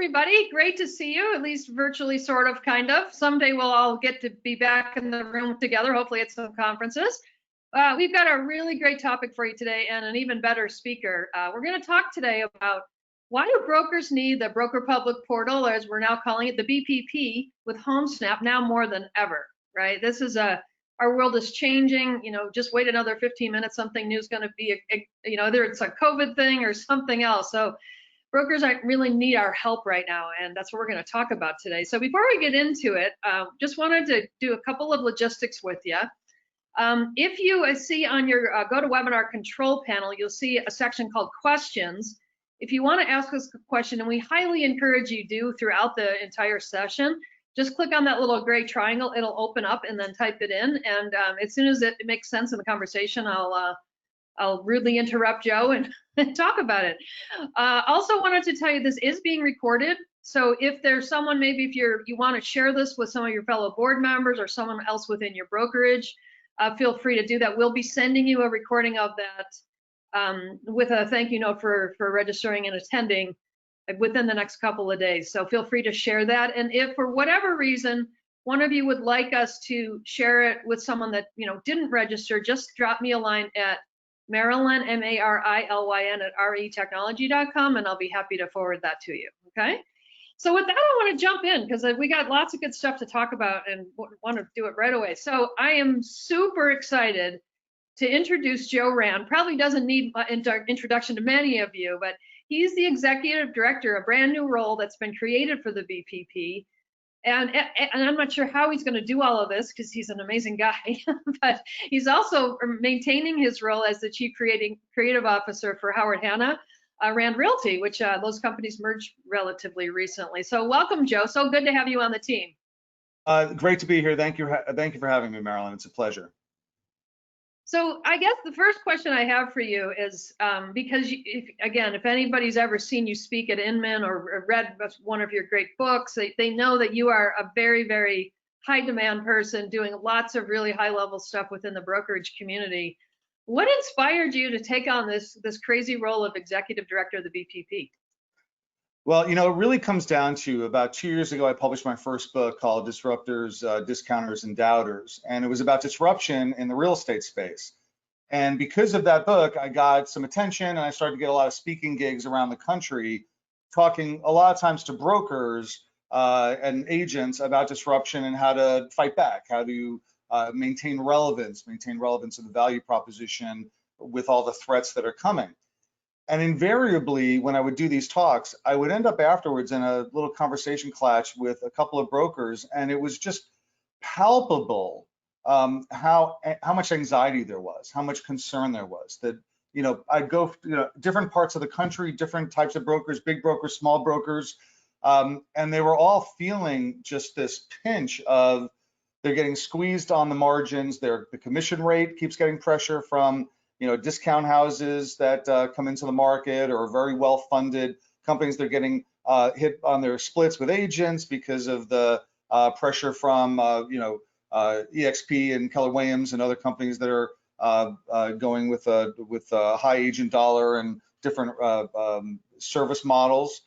everybody. Great to see you, at least virtually, sort of, kind of. Someday we'll all get to be back in the room together, hopefully at some conferences. We've got a really great topic for you today and an even better speaker. We're going to talk today about why do brokers need the Broker Public Portal, as we're now calling it, the BPP, with Homesnap now more than ever, right? This is our world is changing. Just wait another 15 minutes, something new is going to be, either it's a COVID thing or something else. So brokers really need our help right now, and that's what we're going to talk about today. So before we get into it, just wanted to do a couple of logistics with you. If you see on your GoToWebinar control panel, you'll see a section called questions. If you want to ask us a question, and we highly encourage you do throughout the entire session, just click on that little gray triangle. It'll open up and then type it in. And as soon as it makes sense in the conversation, I'll rudely interrupt Joe and talk about it. Also wanted to tell you this is being recorded. So if there's someone, maybe if you want to share this with some of your fellow board members or someone else within your brokerage, feel free to do that. We'll be sending you a recording of that with a thank you note for registering and attending within the next couple of days. So feel free to share that. And if for whatever reason, one of you would like us to share it with someone that didn't register, just drop me a line at Marilyn, Marilyn at retechnology.com, and I'll be happy to forward that to you. Okay. So with that, I want to jump in because we got lots of good stuff to talk about and want to do it right away. So I am super excited to introduce Joe Rand. Probably doesn't need an introduction to many of you, but he's the Executive Director, a brand new role that's been created for the BPP. And I'm not sure how he's going to do all of this because he's an amazing guy, but he's also maintaining his role as the Chief Creative Officer for Howard Hanna Rand Realty, which those companies merged relatively recently. So welcome, Joe. So good to have you on the team. Great to be here. Thank you for having me, Marilyn. It's a pleasure. So I guess the first question I have for you is because, if anybody's ever seen you speak at Inman or read one of your great books, they know that you are a very, very high demand person doing lots of really high level stuff within the brokerage community. What inspired you to take on this crazy role of Executive Director of the BPP? Well, it really comes down to about 2 years ago, I published my first book called Disruptors, Discounters, and Doubters. And it was about disruption in the real estate space. And because of that book, I got some attention and I started to get a lot of speaking gigs around the country, talking a lot of times to brokers and agents about disruption and how to fight back, how to maintain relevance of the value proposition with all the threats that are coming. And invariably, when I would do these talks, I would end up afterwards in a little conversation clash with a couple of brokers, and it was just palpable how much anxiety there was, how much concern there was. That I'd go different parts of the country, different types of brokers, big brokers, small brokers, and they were all feeling just this pinch of they're getting squeezed on the margins. The commission rate keeps getting pressure from discount houses that come into the market or very well-funded companies. They're getting hit on their splits with agents because of the pressure from EXP and Keller Williams and other companies that are going with a high agent dollar and different service models.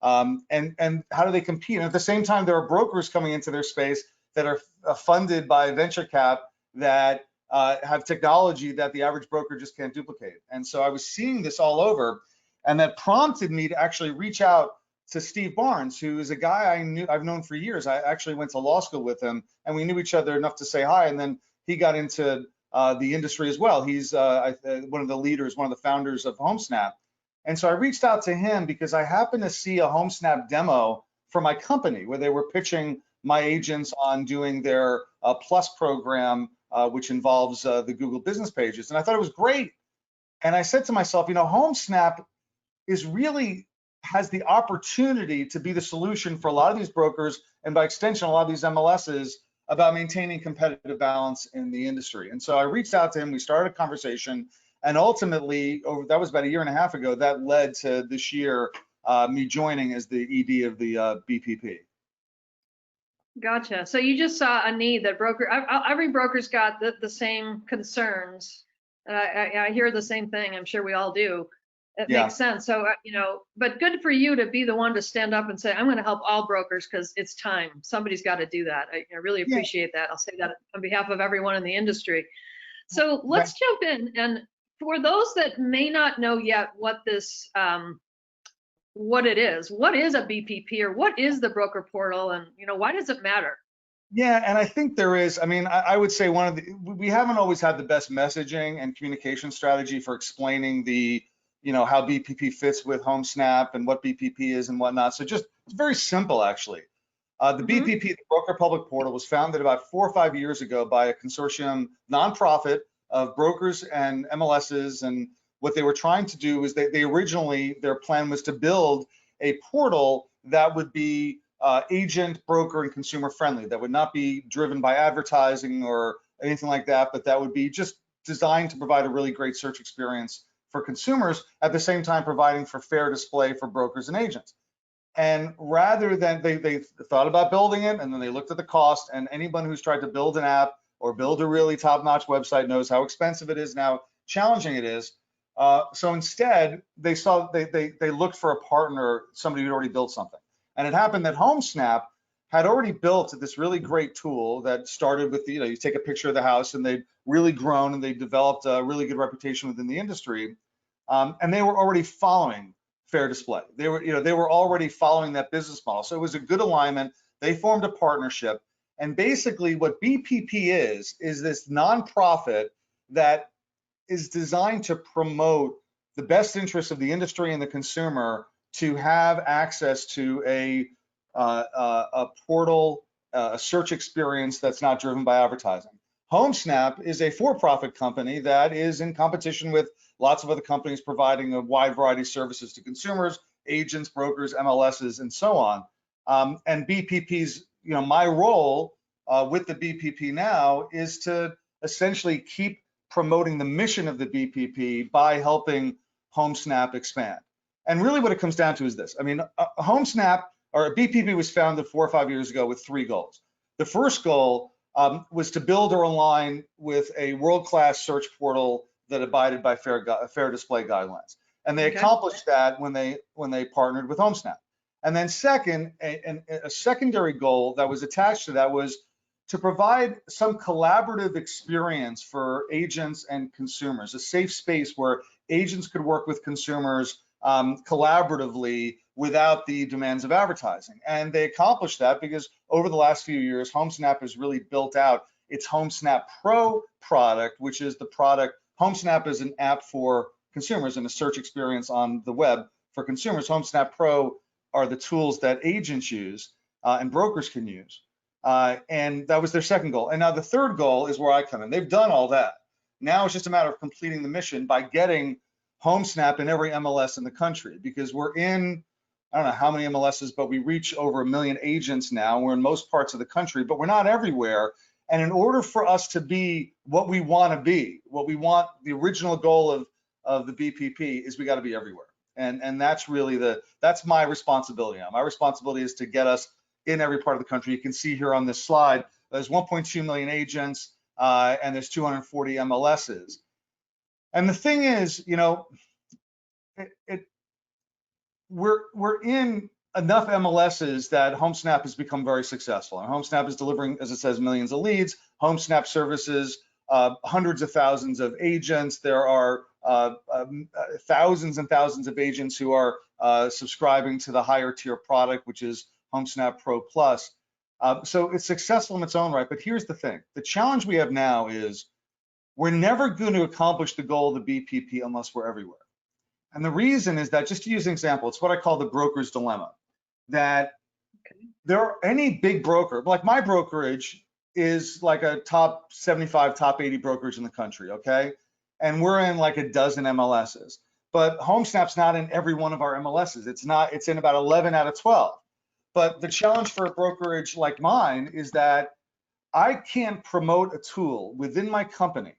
And how do they compete? And at the same time, there are brokers coming into their space that are funded by venture cap that have technology that the average broker just can't duplicate. And so I was seeing this all over, and that prompted me to actually reach out to Steve Barnes, who is a guy I've known for years. I actually went to law school with him, and we knew each other enough to say hi. And then he got into the industry as well. He's one of the leaders, one of the founders of Homesnap. And so I reached out to him because I happened to see a Homesnap demo for my company where they were pitching my agents on doing their Plus program, which involves the Google business pages. And I thought it was great. And I said to myself, Homesnap has the opportunity to be the solution for a lot of these brokers, and by extension, a lot of these MLSs, about maintaining competitive balance in the industry. And so I reached out to him, we started a conversation, and ultimately, that was about 1.5 years ago, that led to this year, me joining as the ED of the BPP. Gotcha. So you just saw a need that every broker's got the same concerns. I hear the same thing. I'm sure we all do. It Yeah. makes sense. So, but good for you to be the one to stand up and say, I'm going to help all brokers because it's time. Somebody's got to do that. I really Yeah. appreciate that. I'll say that on behalf of everyone in the industry. So let's jump in. And for those that may not know yet what this, what it is, what is a BPP or what is the broker portal, and why does it matter? Yeah, and I think there is, I mean, I would say we haven't always had the best messaging and communication strategy for explaining how BPP fits with Homesnap and what BPP is and whatnot. So it's very simple, actually. The BPP, the Broker Public Portal, was founded about 4 or 5 years ago by a consortium nonprofit of brokers and MLSs. And what they were trying to do is they originally, their plan was to build a portal that would be agent, broker, and consumer friendly, that would not be driven by advertising or anything like that, but that would be just designed to provide a really great search experience for consumers, at the same time providing for fair display for brokers and agents. And rather than, they thought about building it, and then they looked at the cost, and anyone who's tried to build an app or build a really top-notch website knows how expensive it is now, challenging it is. So instead, they looked for a partner, somebody who'd already built something. And it happened that Homesnap had already built this really great tool that started with, you take a picture of the house, and they'd really grown and they developed a really good reputation within the industry. And they were already following fair display. They were already following that business model. So it was a good alignment. They formed a partnership. And basically what BPP is this nonprofit that is designed to promote the best interests of the industry and the consumer to have access to a portal, a search experience that's not driven by advertising. Homesnap is a for-profit company that is in competition with lots of other companies providing a wide variety of services to consumers, agents, brokers, MLSs, and so on. And BPP's, my role with the BPP now is to essentially keep promoting the mission of the BPP by helping Homesnap expand. And really what it comes down to is this. I mean, Homesnap, or BPP, was founded 4 or 5 years ago with 3 goals. The first goal was to build or align with a world-class search portal that abided by fair display guidelines. And they accomplished that when they partnered with Homesnap. And then second, a secondary goal that was attached to that was to provide some collaborative experience for agents and consumers, a safe space where agents could work with consumers collaboratively without the demands of advertising. And they accomplished that because over the last few years, Homesnap has really built out its Homesnap Pro product, which is the product. Homesnap is an app for consumers and a search experience on the web for consumers. Homesnap Pro are the tools that agents use and brokers can use. And that was their second goal. And now the third goal is where I come in. They've done all that. Now it's just a matter of completing the mission by getting Homesnap in every MLS in the country, because we're in, I don't know how many MLSs, but we reach over 1 million agents now. We're in most parts of the country, but we're not everywhere. And in order for us to be what we want to be, what we want, the original goal of the BPP is we got to be everywhere. And that's really that's my responsibility now. My responsibility is to get us in every part of the country. You can see here on this slide, there's 1.2 million agents and there's 240 MLSs. And the thing is, we're in enough MLSs that Homesnap has become very successful. And Homesnap is delivering, as it says, millions of leads. Homesnap services hundreds of thousands of agents. There are thousands and thousands of agents who are subscribing to the higher tier product, which is Homesnap Pro Plus. So it's successful in its own right. But here's the thing. The challenge we have now is we're never going to accomplish the goal of the BPP unless we're everywhere. And the reason is that, just to use an example, it's what I call the broker's dilemma. That there are any big broker, like my brokerage is like a top 75, top 80 brokerage in the country, okay? And we're in like a dozen MLSs. But Homesnap's not in every one of our MLSs. It's in about 11 out of 12. But the challenge for a brokerage like mine is that I can't promote a tool within my company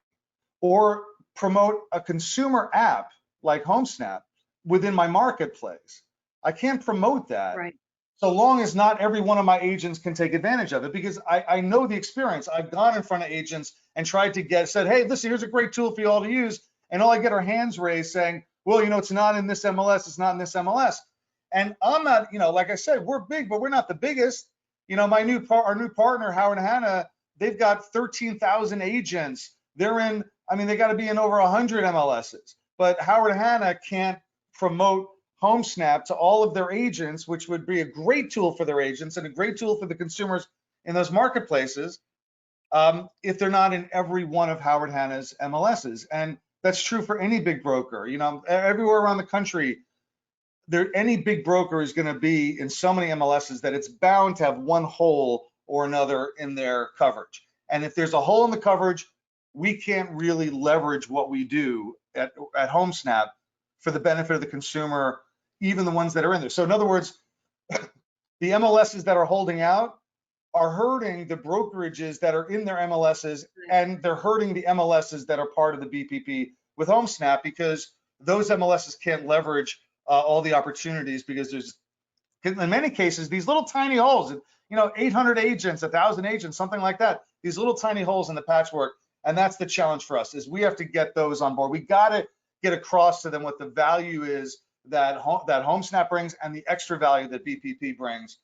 or promote a consumer app like Homesnap within my marketplace. I can't promote that. Right. So long as not every one of my agents can take advantage of it, because I know the experience. I've gone in front of agents and tried to said, hey, listen, here's a great tool for you all to use. And all I get are hands raised saying, well, it's not in this MLS, it's not in this MLS. And I'm not, like I said, we're big, but we're not the biggest. Our new partner, Howard Hanna, they've got 13,000 agents. They got to be in over 100 MLSs. But Howard Hanna can't promote Homesnap to all of their agents, which would be a great tool for their agents and a great tool for the consumers in those marketplaces, if they're not in every one of Howard Hanna's MLSs. And that's true for any big broker. Everywhere around the country, any big broker is going to be in so many MLSs that it's bound to have one hole or another in their coverage. And if there's a hole in the coverage, we can't really leverage what we do at Homesnap for the benefit of the consumer, even the ones that are in there. So in other words, the MLSs that are holding out are hurting the brokerages that are in their MLSs, and they're hurting the MLSs that are part of the BPP with Homesnap, because those MLSs can't leverage all the opportunities, because there's, in many cases, these little tiny holes, 800 agents, 1,000 agents, something like that, these little tiny holes in the patchwork. And that's the challenge for us, is we have to get those on board. We got to get across to them what the value is that Homesnap brings, and the extra value that BPP brings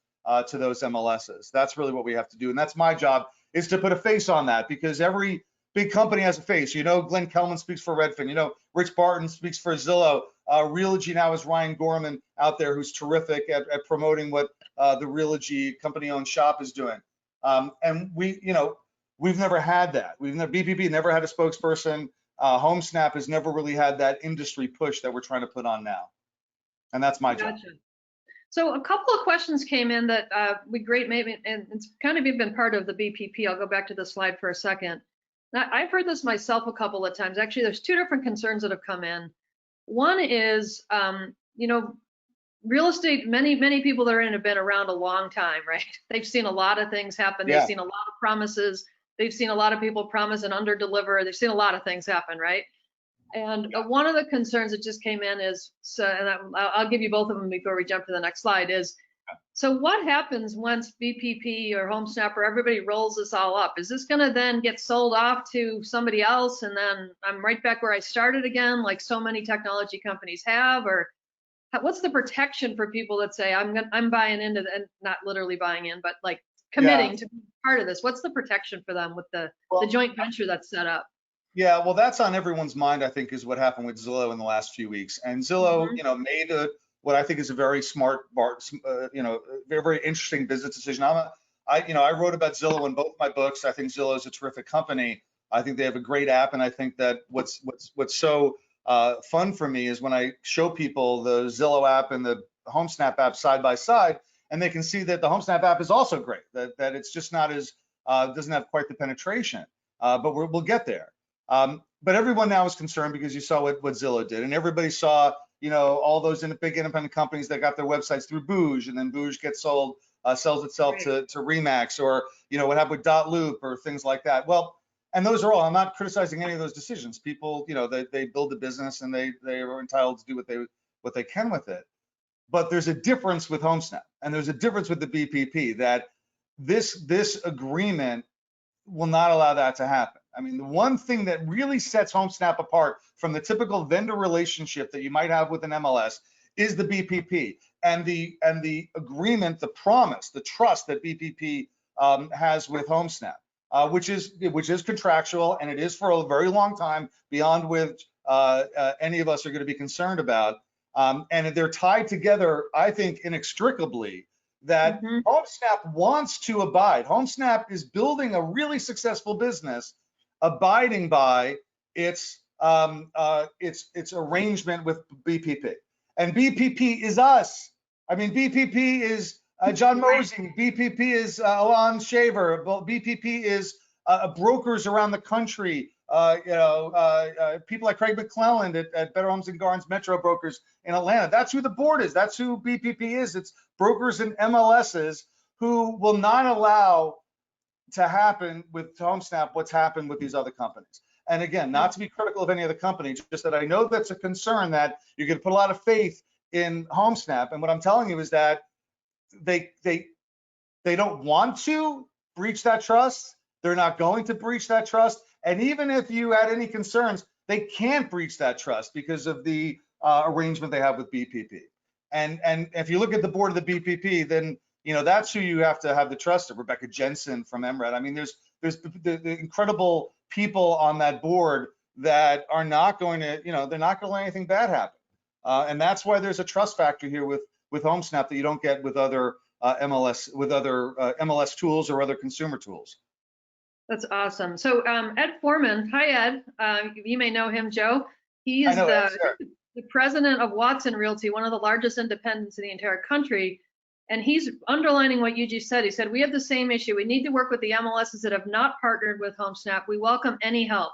to those MLSs. That's really what we have to do. And that's my job, is to put a face on that, because every big company has a face. Glenn Kelman speaks for Redfin. Rich Barton speaks for Zillow. Realogy now is Ryan Gorman out there, who's terrific at promoting what the Realogy company-owned shop is doing. And we've never had that. BPP never had a spokesperson. Homesnap has never really had that industry push that we're trying to put on now. And that's my job. So a couple of questions came in that we great, maybe, and it's kind of been part of the BPP. I'll go back to the slide for a second. Now, I've heard this myself a couple of times. Actually, there's two different concerns that have come in. One is, real estate, many people that are in have been around a long time, right? They've seen a lot of things happen. They've seen a lot of promises. They've seen a lot of people promise and under-deliver. They've seen a lot of things happen, right? And one of the concerns that just came in is, and I'll give you both of them before we jump to the next slide, is, so what happens once BPP or Homesnap or everybody rolls this all up? Is this going to then get sold off to somebody else, and then I'm right back where I started again, like so many technology companies have? Or what's the protection for people that say, I'm buying into and not literally buying in, but like committing to be part of this? What's the protection for them with the joint venture that's set up? Yeah, well, that's on everyone's mind, I think, is what happened with Zillow in the last few weeks. And Zillow, made what I think is a very smart, very, very interesting business decision. I wrote about Zillow in both my books. I think Zillow is a terrific company. I think they have a great app, and I think that what's so fun for me is when I show people the Zillow app and the Homesnap app side by side, and they can see that the Homesnap app is also great. That it's just not as doesn't have quite the penetration, but we'll get there. But everyone now is concerned because you saw what Zillow did, and everybody saw, all those big independent companies that got their websites through Booge, and then Booge gets sells itself to Remax, or what happened with .loop or things like that. Well, and those are all, I'm not criticizing any of those decisions. People, they build a business, and they are entitled to do what they can with it. But there's a difference with Homesnap, and there's a difference with the BPP, that this agreement will not allow that to happen. I mean, the one thing that really sets Homesnap apart from the typical vendor relationship that you might have with an MLS is the BPP, and the agreement, the promise, the trust that BPP has with Homesnap, which is contractual, and it is for a very long time, beyond which any of us are going to be concerned about. And they're tied together, I think, inextricably, that Homesnap wants to abide. Homesnap is building a really successful business, abiding by its arrangement with BPP. And BPP is us. I mean, BPP is John Mosey. BPP is Alon Shaver. BPP is brokers around the country. People like Craig McClelland at Better Homes and Gardens Metro Brokers in Atlanta. That's who the board is. That's who BPP is. It's brokers and MLSs who will not allow to happen with Homesnap what's happened with these other companies. And again, not to be critical of any other company, just that I know that's a concern, that you're going to put a lot of faith in Homesnap. And what I'm telling you is that they don't want to breach that trust. They're not going to breach that trust. And even if you had any concerns, they can't breach that trust because of the arrangement they have with BPP. And if you look at the board of the BPP, then that's who you have to have the trust of. Rebecca Jensen from MRED. I mean, there's the incredible people on that board that are not going to, they're not going to let anything bad happen. And that's why there's a trust factor here with Homesnap that you don't get with other MLS tools or other consumer tools. That's awesome. So Ed Foreman, hi Ed, you may know him, Joe. He is the president of Watson Realty, one of the largest independents in the entire country. And he's underlining what you just said. He said, we have the same issue. We need to work with the MLSs that have not partnered with Homesnap. We welcome any help.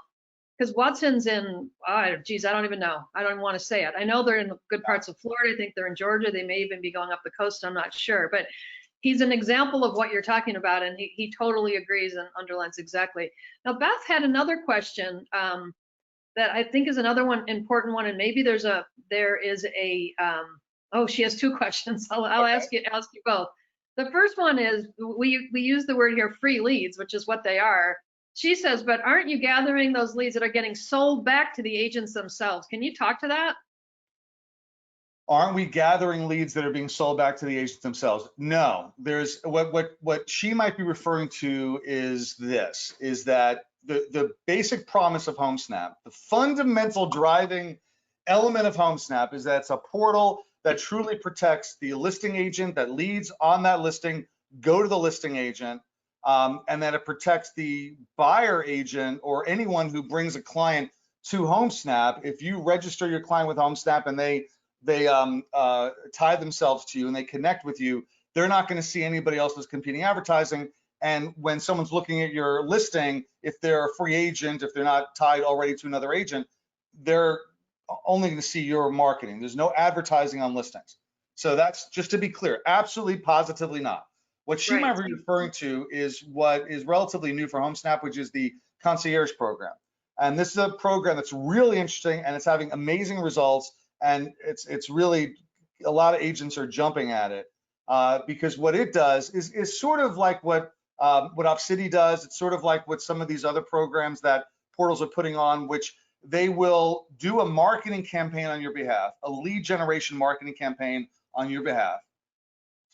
Because Watson's in, I don't even know. I don't even want to say it. I know they're in good parts of Florida. I think they're in Georgia. They may even be going up the coast. I'm not sure. But he's an example of what you're talking about. And he totally agrees and underlines exactly. Now, Beth had another question that I think is another important one. And maybe there is a, oh, she has two questions. I'll ask you both. The first one is, we use the word here, free leads, which is what they are. She says, but aren't you gathering those leads that are getting sold back to the agents themselves? Can you talk to that? Aren't we gathering leads that are being sold back to the agents themselves? No, there's what she might be referring to is that the basic promise of Homesnap, the fundamental driving element of Homesnap is that it's a portal that truly protects the listing agent, that leads on that listing go to the listing agent, and that it protects the buyer agent or anyone who brings a client to Homesnap. If you register your client with Homesnap and they tie themselves to you and they connect with you, they're not going to see anybody else's competing advertising. And when someone's looking at your listing, if they're a free agent, if they're not tied already to another agent, they're only going to see your marketing. There's no advertising on listings. So that's just to be clear, absolutely positively not. What she might be referring to is what is relatively new for Homesnap, which is the concierge program. And this is a program that's really interesting and it's having amazing results. And it's really, a lot of agents are jumping at it because what it does is sort of like what Opcity does. It's sort of like what some of these other programs that portals are putting on, which they will do a marketing campaign on your behalf, a lead generation marketing campaign on your behalf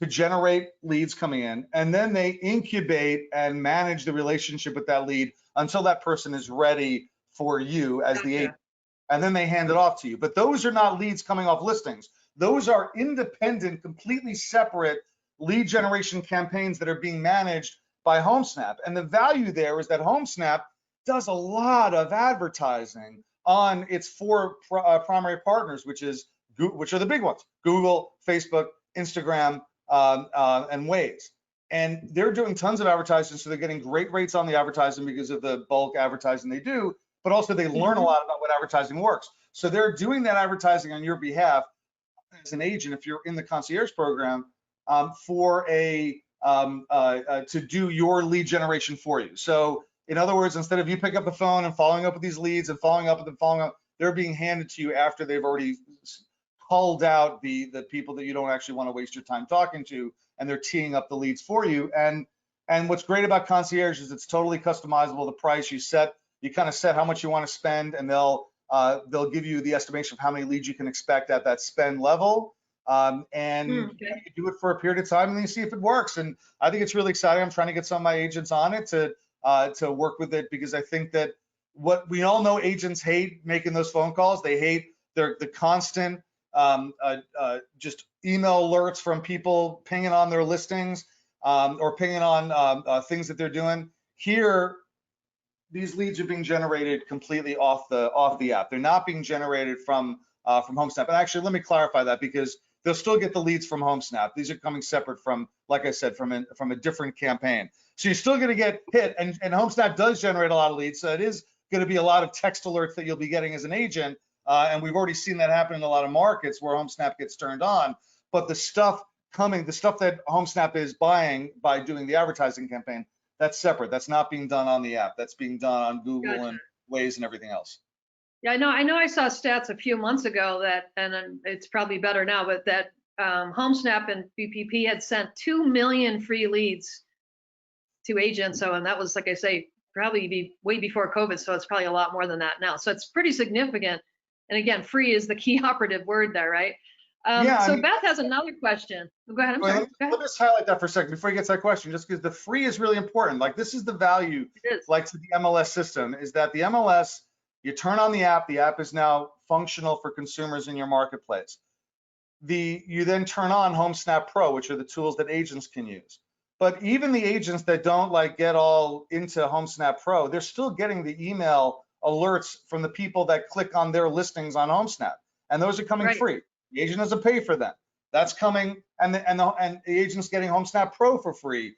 to generate leads coming in. And then they incubate and manage the relationship with that lead until that person is ready for you as the agent. And then they hand it off to you. But those are not leads coming off listings. Those are independent, completely separate lead generation campaigns that are being managed by Homesnap. And the value there is that Homesnap does a lot of advertising on its four primary partners, which are the big ones: Google, Facebook, Instagram, and Waze. And they're doing tons of advertising, so they're getting great rates on the advertising because of the bulk advertising they do, but also they learn a lot about what advertising works. So they're doing that advertising on your behalf as an agent, if you're in the concierge program, to do your lead generation for you. So in other words, instead of you pick up the phone and following up with these leads and following up with them, they're being handed to you after they've already culled out the people that you don't actually want to waste your time talking to, and they're teeing up the leads for you. And what's great about concierge is it's totally customizable. The price you kind of set how much you want to spend, and they'll give you the estimation of how many leads you can expect at that spend level. You do it for a period of time, and then you see if it works. And I think it's really exciting. I'm trying to get some of my agents on it to work with it, because I think that what we all know, agents hate making those phone calls. They hate the constant just email alerts from people pinging on their listings or pinging on things that they're doing. Here, these leads are being generated completely off the app. They're not being generated from Homesnap. And actually, let me clarify that, because they'll still get the leads from Homesnap. These are coming separate from, like I said, from a different campaign. So you're still going to get hit, and Homesnap does generate a lot of leads. So it is going to be a lot of text alerts that you'll be getting as an agent. And we've already seen that happen in a lot of markets where Homesnap gets turned on. But the stuff that Homesnap is buying by doing the advertising campaign, that's separate. That's not being done on the app. That's being done on Google and Waze and everything else. Yeah, I know I saw stats a few months ago that, and it's probably better now, but that Homesnap and BPP had sent 2 million free leads to agents. So, and that was, like I say, probably way before COVID. So it's probably a lot more than that now. So it's pretty significant. And again, free is the key operative word there, right? Yeah, So Beth has another question. Go ahead. I'm sorry. Go ahead. Let me just highlight that for a second before you get to that question, just because the free is really important. Like this is the value, It is. like to the MLS system, is that the MLS, you turn on the app is now functional for consumers in your marketplace. You then turn on Homesnap Pro, which are the tools that agents can use. But even the agents that don't like get all into Homesnap Pro, they're still getting the email alerts from the people that click on their listings on Homesnap, and those are coming free. The agent doesn't pay for them. That's coming, and the agent's getting Homesnap Pro for free.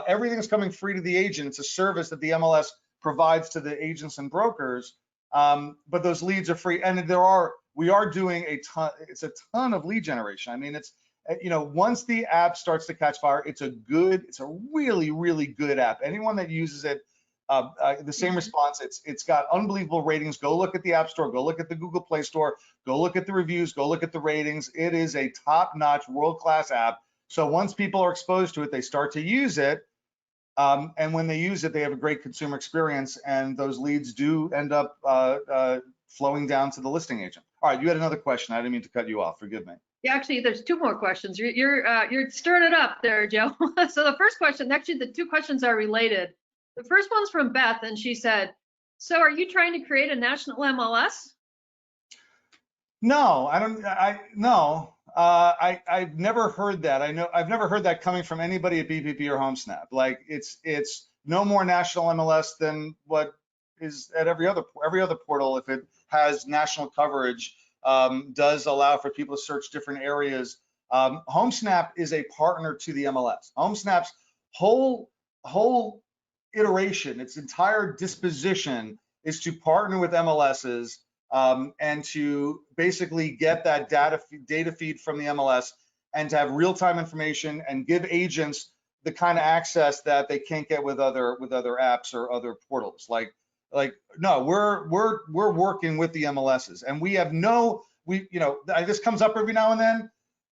Everything's coming free to the agent. It's a service that the MLS provides to the agents and brokers, but those leads are free, and we are doing a ton of lead generation. I mean, it's, once the app starts to catch fire, it's a really, really good app. Anyone that uses it, the same response, it's got unbelievable ratings. Go look at the App Store, go look at the Google Play Store, go look at the reviews, go look at the ratings. It is a top-notch, world-class app. So once people are exposed to it, they start to use it. And when they use it, they have a great consumer experience, and those leads do end up flowing down to the listing agent. All right, you had another question. I didn't mean to cut you off. Forgive me. Yeah, actually, there's two more questions. You're stirring it up there, Joe. So the first question, actually, the two questions are related. The first one's from Beth, and she said, "So, are you trying to create a national MLS?" No, I don't. No. I've never heard that. I've never heard that coming from anybody at BPP or Homesnap. Like it's no more national MLS than what is at every other portal. If it has national coverage, does allow for people to search different areas. Homesnap is a partner to the MLS. Homesnap's whole iteration, its entire disposition is to partner with MLSs. And to basically get that data feed from the MLS and to have real-time information and give agents the kind of access that they can't get with other apps or other portals. No, we're working with the MLSs, and we have this comes up every now and then.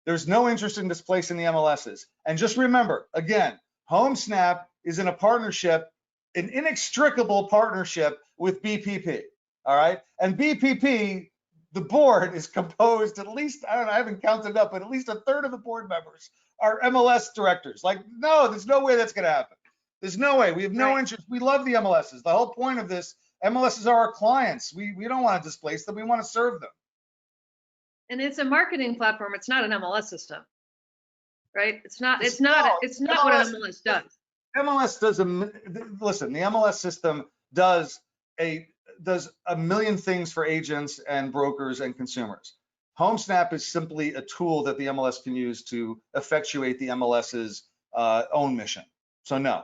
There's no interest in displacing the MLSs. And just remember, again, Homesnap is in a partnership, an inextricable partnership with BPP. All right, and BPP, the board is composed at least, I don't know, I haven't counted up, but at least a third of the board members are MLS directors. Like, no, there's no way that's going to happen. There's no way. We have no interest. We love the MLSs. The whole point of this, MLSs are our clients. We don't want to displace them. We want to serve them. And it's a marketing platform. It's not an MLS system, right? It's not what an MLS does. MLS does listen, the MLS system does a million things for agents and brokers and consumers. Homesnap is simply a tool that the MLS can use to effectuate the MLS's own mission. So no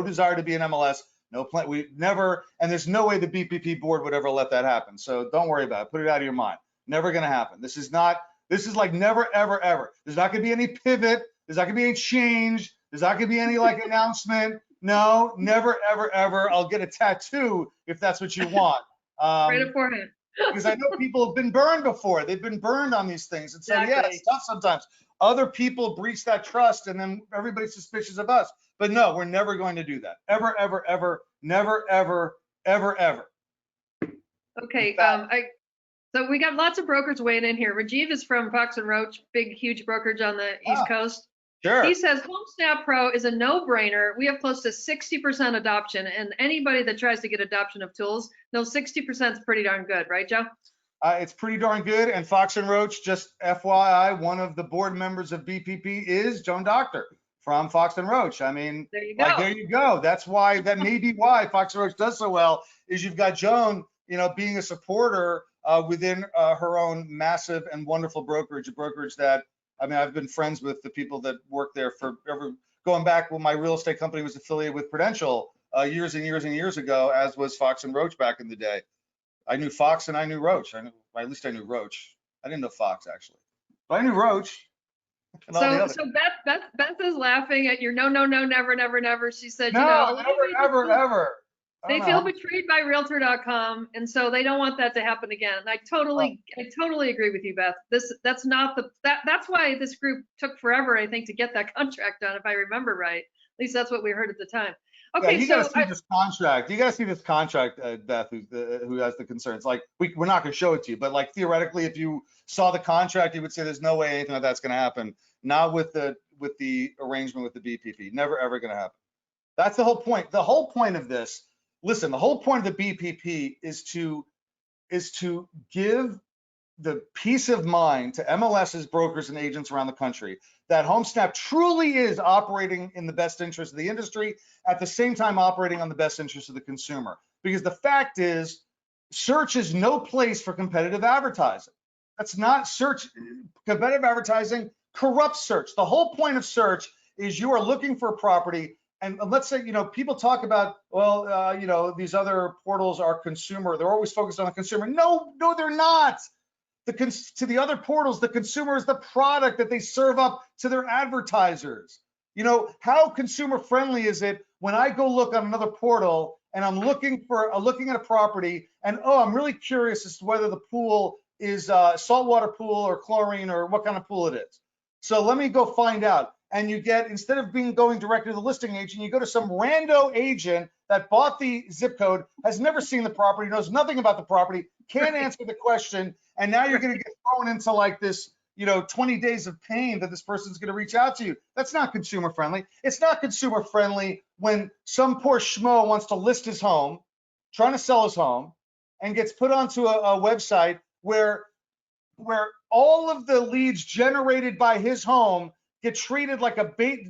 desire to be an MLS, no plan. We never, and there's no way the BPP board would ever let that happen. So don't worry about it. Put it out of your mind. Never going to happen. This is like never, ever, ever. There's not going to be any pivot. There's not going to be any change. There's not going to be any announcement. No, never, ever, ever. I'll get a tattoo if that's what you want. Right up forehead. Because I know people have been burned before. They've been burned on these things. And so, yeah, it's tough sometimes. Other people breach that trust, and then everybody's suspicious of us. But no, we're never going to do that. Ever, ever, ever, never, ever, ever, ever. Okay. So we got lots of brokers weighing in here. Rajiv is from Fox and Roach, big, huge brokerage on the East Coast. Sure. He says Homesnap Pro is a no-brainer. We have close to 60% adoption, and anybody that tries to get adoption of tools knows 60% is pretty darn good, right, Joe? It's pretty darn good. And Fox and Roach, just FYI, one of the board members of BPP is Joan Doctor from Fox and Roach. I mean, there you go. That may be why Fox and Roach does so well, is you've got Joan, being a supporter within her own massive and wonderful brokerage, a brokerage that, I mean, I've been friends with the people that work there going back when my real estate company was affiliated with Prudential years and years and years ago, as was Fox and Roach back in the day. I knew Fox and I knew Roach. At least I knew Roach. I didn't know Fox, actually, but I knew Roach. So Beth is laughing at your no, never, never, never. She said, no, ever. They feel betrayed by Realtor.com, and so they don't want that to happen again. And I totally agree with you, Beth. That's why this group took forever, I think, to get that contract done, if I remember right. At least that's what we heard at the time. Yeah, Okay, you got to so see this contract. You got to see this contract, Beth, who has the concerns. Like, we're not going to show it to you, but like theoretically, if you saw the contract, you would say there's no way anything like that's going to happen. Not with the arrangement with the BPP. Never ever going to happen. That's the whole point. The whole point of this. Listen, the whole point of the BPP is to give the peace of mind to MLSs, brokers, and agents around the country that Homesnap truly is operating in the best interest of the industry, at the same time operating on the best interest of the consumer. Because the fact is, search is no place for competitive advertising. That's not search. Competitive advertising corrupts search. The whole point of search is you are looking for a property. And let's say, people talk about, well, these other portals are consumer. They're always focused on the consumer. No, they're not. To the other portals, the consumer is the product that they serve up to their advertisers. How consumer friendly is it when I go look on another portal and I'm looking at a property and, I'm really curious as to whether the pool is a saltwater pool or chlorine or what kind of pool it is. So let me go find out. And you get, instead of going directly to the listing agent, you go to some rando agent that bought the zip code, has never seen the property, knows nothing about the property, can't answer the question, and now you're going to get thrown into like this, 20 days of pain that this person's going to reach out to you. That's not consumer friendly. It's not consumer friendly when some poor schmo wants to list his home, trying to sell his home, and gets put onto a website where all of the leads generated by his home get treated like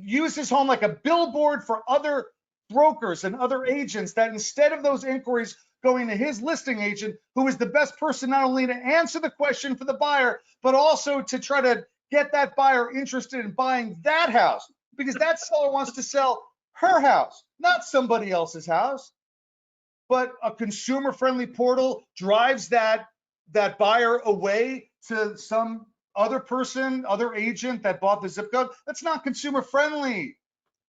use his home like a billboard for other brokers and other agents, that instead of those inquiries going to his listing agent, who is the best person not only to answer the question for the buyer, but also to try to get that buyer interested in buying that house, because that seller wants to sell her house, not somebody else's house. But a consumer-friendly portal drives that buyer away to some other person, other agent that bought the zip code. That's not consumer friendly.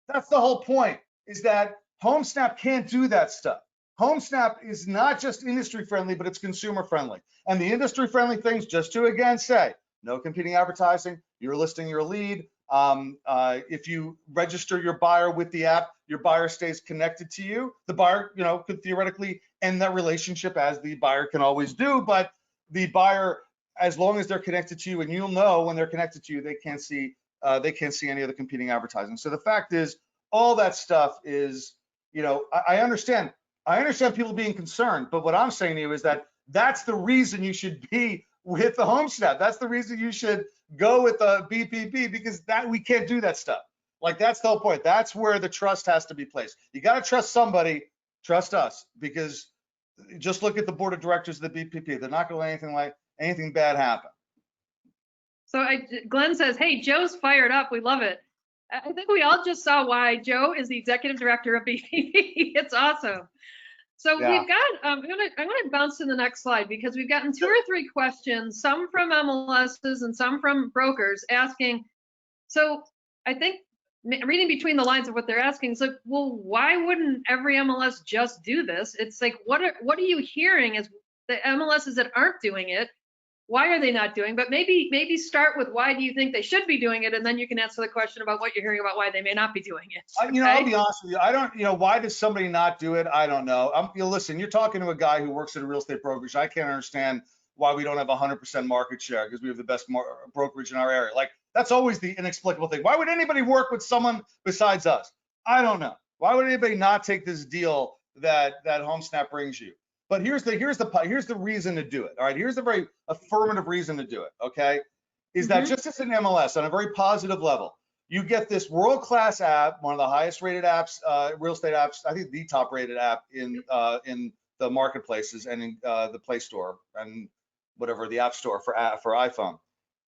That's the whole point, is that Homesnap can't do that stuff. Homesnap is not just industry friendly, but it's consumer friendly. And the industry friendly things, just to again say, no competing advertising, you're listing your lead. If you register your buyer with the app, your buyer stays connected to you. The buyer, could theoretically end that relationship, as the buyer can always do, but the buyer, as long as they're connected to you, and you'll know when they're connected to you, they can't see any of the competing advertising. So the fact is, all that stuff is, I understand people being concerned, but what I'm saying to you is that that's the reason you should be with the Homesnap. That's the reason you should go with the BPP, because we can't do that stuff. Like, that's the whole point. That's where the trust has to be placed. You got to trust somebody. Trust us, because just look at the board of directors of the BPP. They're not going to let anything bad happen. So Glenn says, hey, Joe's fired up. We love it. I think we all just saw why Joe is the executive director of BPP. It's awesome. So we've got, I'm gonna bounce to the next slide, because we've gotten 2 or 3 questions, some from MLSs and some from brokers, asking. So I think, reading between the lines of what they're asking, is like, well, why wouldn't every MLS just do this? It's like, what are you hearing as the MLSs that aren't doing it? Why are they not doing? But maybe start with, why do you think they should be doing it, and then you can answer the question about what you're hearing about why they may not be doing it. Okay? I'll be honest with you. I don't, why does somebody not do it? I don't know. Listen, you're talking to a guy who works at a real estate brokerage. I can't understand why we don't have 100% market share, because we have the best brokerage in our area. Like, that's always the inexplicable thing. Why would anybody work with someone besides us? I don't know. Why would anybody not take this deal that Homesnap brings you? But here's the reason to do it. All right, here's the very affirmative reason to do it. Okay, is that just as an MLS on a very positive level, you get this world-class app, one of the highest rated apps, real estate apps, I think the top rated app in the marketplaces and in the Play Store and whatever, the App Store for iPhone.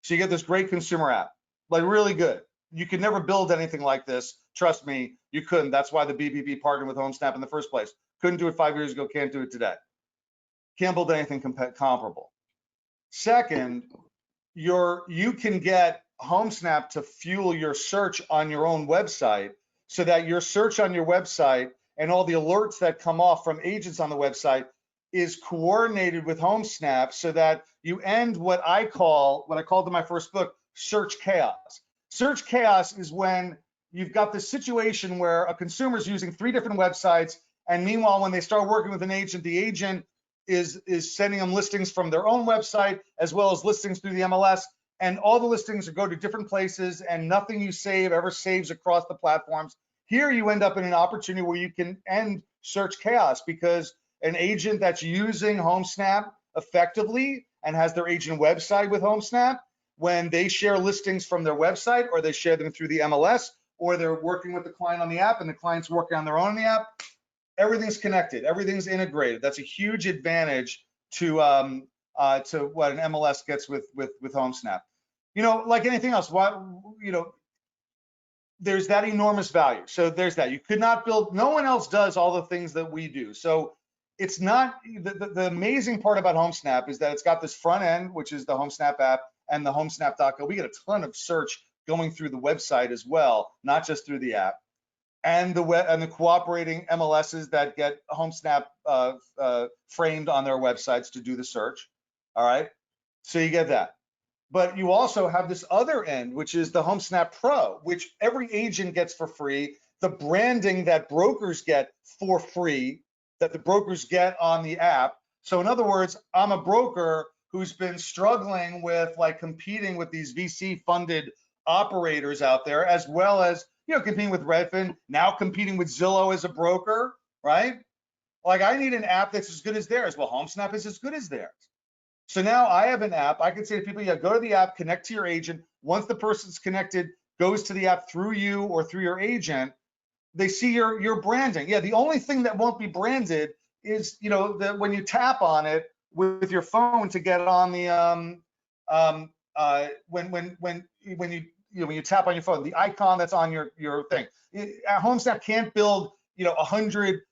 So you get this great consumer app, like really good. You could never build anything like this. Trust me, you couldn't. That's why the BPP partnered with Homesnap in the first place. Couldn't do it 5 years ago, can't do it today. Can't build anything comparable. Second, you can get Homesnap to fuel your search on your own website, so that your search on your website and all the alerts that come off from agents on the website is coordinated with Homesnap, so that you end what I called in my first book, search chaos. Search chaos is when you've got this situation where a consumer is using 3 different websites, and meanwhile, when they start working with an agent, the agent is sending them listings from their own website as well as listings through the MLS, and all the listings go to different places, and nothing you save ever saves across the platforms. Here you end up in an opportunity where you can end search chaos, because an agent that's using Homesnap effectively and has their agent website with Homesnap, when they share listings from their website, or they share them through the MLS, or they're working with the client on the app and the client's working on their own on the app, everything's connected, everything's integrated. That's a huge advantage to what an MLS gets with Homesnap. You know, like anything else, there's that enormous value. So there's that. You could not build, no one else does all the things that we do. So it's not, the amazing part about Homesnap is that it's got this front end, which is the Homesnap app and the homesnap.co. We get a ton of search going through the website as well, not just through the app. And the cooperating MLSs that get Homesnap framed on their websites to do the search. All right, so you get that. But you also have this other end, which is the Homesnap Pro, which every agent gets for free. The branding that brokers get for free, that the brokers get on the app. So in other words, I'm a broker who's been struggling with like competing with these VC funded operators out there, as well as, you know, competing with Redfin, now competing with Zillow as a broker, right? Like, I need an app that's as good as theirs. Well, Homesnap is as good as theirs. So now I have an app. I can say to people, yeah, go to the app, connect to your agent. Once the person's connected, goes to the app through you or through your agent, they see your branding. Yeah, the only thing that won't be branded is, you know, that when you tap on it with your phone to get on the when you tap on your phone, the icon that's on your thing. Homesnap can't build, you know, 100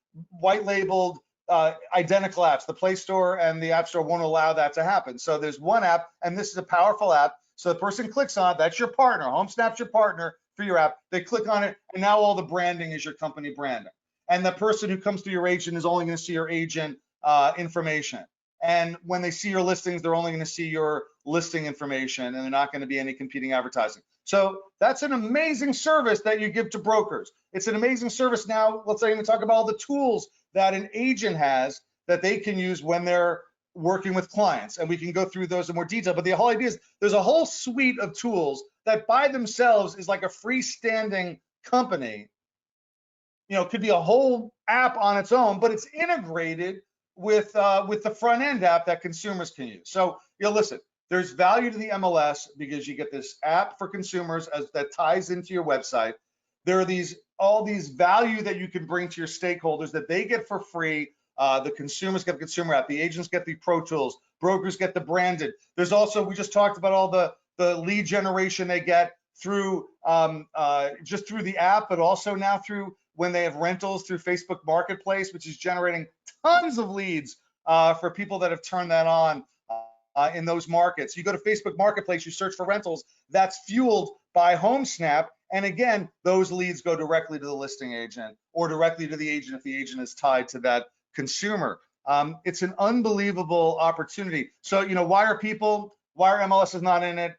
white labeled identical apps. The Play Store and the App Store won't allow that to happen. So there's one app, and this is a powerful app. So the person clicks on it, that's your partner. Homesnap's your partner for your app. They click on it, and now all the branding is your company branding. And the person who comes through your agent is only going to see your agent information. And when they see your listings, they're only going to see your listing information, and they're not going to be any competing advertising. So that's an amazing service that you give to brokers. It's an amazing service. Now, let's say I'm going to talk about all the tools that an agent has that they can use when they're working with clients, and we can go through those in more detail. But the whole idea is there's a whole suite of tools that by themselves is like a freestanding company. You know, it could be a whole app on its own, but it's integrated with the front end app that consumers can use. So, you know, listen, there's value to the MLS because you get this app for consumers that ties into your website. There are all these value that you can bring to your stakeholders that they get for free. The consumers get the consumer app, the agents get the pro tools, brokers get the branded. There's also, we just talked about all the lead generation they get through just through the app, but also now through when they have rentals through Facebook Marketplace, which is generating tons of leads for people that have turned that on in those markets. You go to Facebook Marketplace, you search for rentals, that's fueled by Homesnap. And again, those leads go directly to the listing agent or directly to the agent if the agent is tied to that consumer. It's an unbelievable opportunity. So, you know, why are MLS not in it?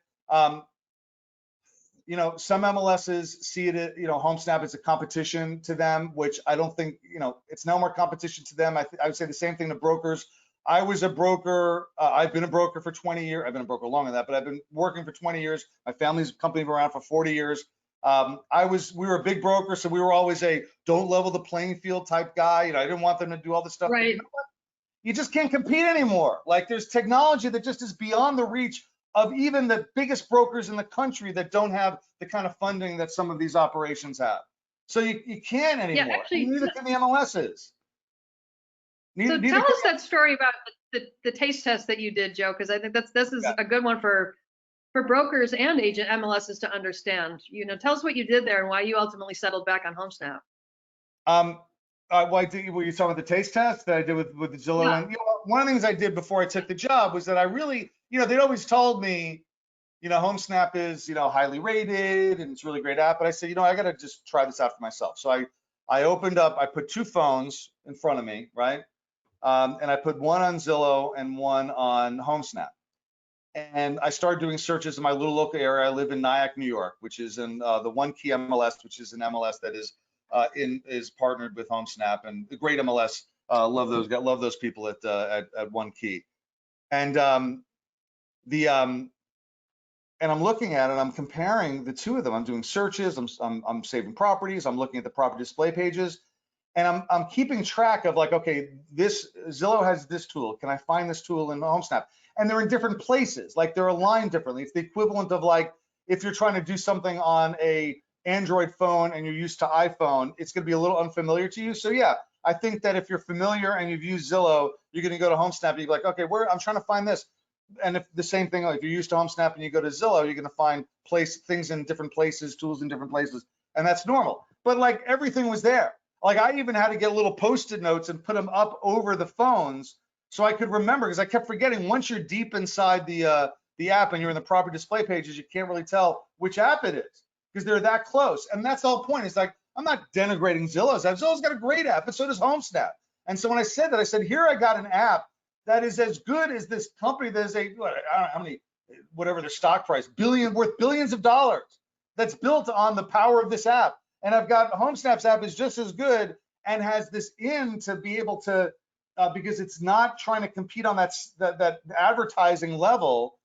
You know, some MLSs see it, you know, Homesnap is a competition to them, which I don't think, you know, it's no more competition to them. I would say the same thing to brokers. I was a broker. I've been a broker for 20 years. I've been a broker longer than that, but I've been working for 20 years. My family's company been around for 40 years. We were a big broker, so we were always a don't level the playing field type guy. You know, I didn't want them to do all this stuff. Right. You know what? You just can't compete anymore. Like, there's technology that just is beyond the reach of even the biggest brokers in the country that don't have the kind of funding that some of these operations have. So you can't anymore. Yeah, actually, neither can the MLSs. So tell us that story about the taste test that you did, Joe, because I think this is a good one for brokers and agent MLSs to understand. You know, tell us what you did there and why you ultimately settled back on Homesnap. Were you talking about the taste test that I did with Zillow? Yeah. And, you know, one of the things I did before I took the job was that I really, you know, they'd always told me, you know, Homesnap is, you know, highly rated and it's a really great app. But I said, you know, I got to just try this out for myself. So I opened up, I put 2 phones in front of me, right? And I put one on Zillow and one on Homesnap. And I started doing searches in my little local area. I live in Nyack, New York, which is in the One Key MLS, which is an MLS that is partnered with Homesnap, and the great MLS. Love those people at One Key. And and I'm looking at it, I'm comparing the two of them. I'm doing searches, I'm saving properties, I'm looking at the property display pages, and I'm keeping track of like, okay, this Zillow has this tool. Can I find this tool in Homesnap? And they're in different places, like they're aligned differently. It's the equivalent of like if you're trying to do something on a Android phone and you're used to iPhone, it's going to be a little unfamiliar to you. So yeah, I think that if you're familiar and you've used Zillow, you're going to go to Homesnap and you're like, okay, I'm trying to find this. And if the same thing, if you're used to Homesnap and you go to Zillow, you're going to find things in different places, tools in different places, and that's normal. But like everything was there. Like I even had to get little Post-it notes and put them up over the phones so I could remember, because I kept forgetting. Once you're deep inside the app and you're in the property display pages, you can't really tell which app it is because they're that close. And that's the whole point. It's like I'm not denigrating Zillow's app. Zillow's got a great app, but so does Homesnap. And so when I said that, I said, here I got an app that is as good as this company that is I don't know how many, whatever their stock price, worth billions of dollars, that's built on the power of this app. And I've got Homesnap's app is just as good and has this to be able to, because it's not trying to compete on that advertising level,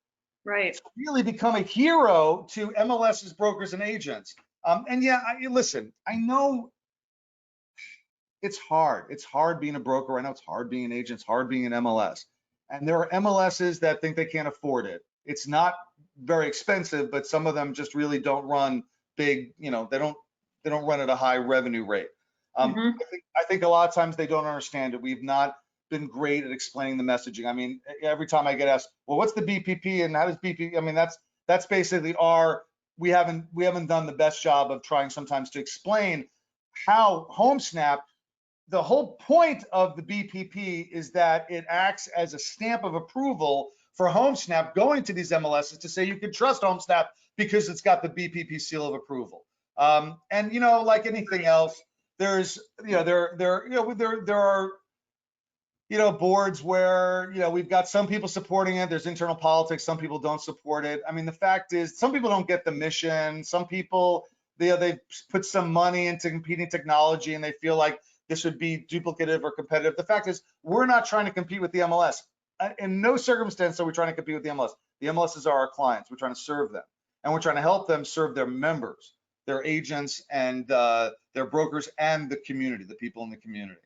right? To really become a hero to MLSs, brokers, and agents. And yeah, listen, I know it's hard. It's hard being a broker. I know it's hard being an agent. It's hard being an MLS. And there are MLSs that think they can't afford it. It's not very expensive, but some of them just really don't run big. They don't run at a high revenue rate. I think a lot of times they don't understand it. We've not been great at explaining the messaging. I mean, every time I get asked, well, what's the BPP and how does BPP? I mean, that's basically we haven't done the best job of trying sometimes to explain how Homesnap. The whole point of the BPP is that it acts as a stamp of approval for Homesnap going to these MLSs to say you can trust Homesnap because it's got the BPP seal of approval. And like anything else, there's there are boards where we've got some people supporting it. There's internal politics. Some people don't support it. I mean, the fact is, some people don't get the mission. Some people they put some money into competing technology and they feel like this would be duplicative or competitive. The fact is, we're not trying to compete with the MLS. In no circumstance are we trying to compete with the MLS. The MLSs are our clients. We're trying to serve them, and we're trying to help them serve their members, their agents, and their brokers, and the community, the people in the community.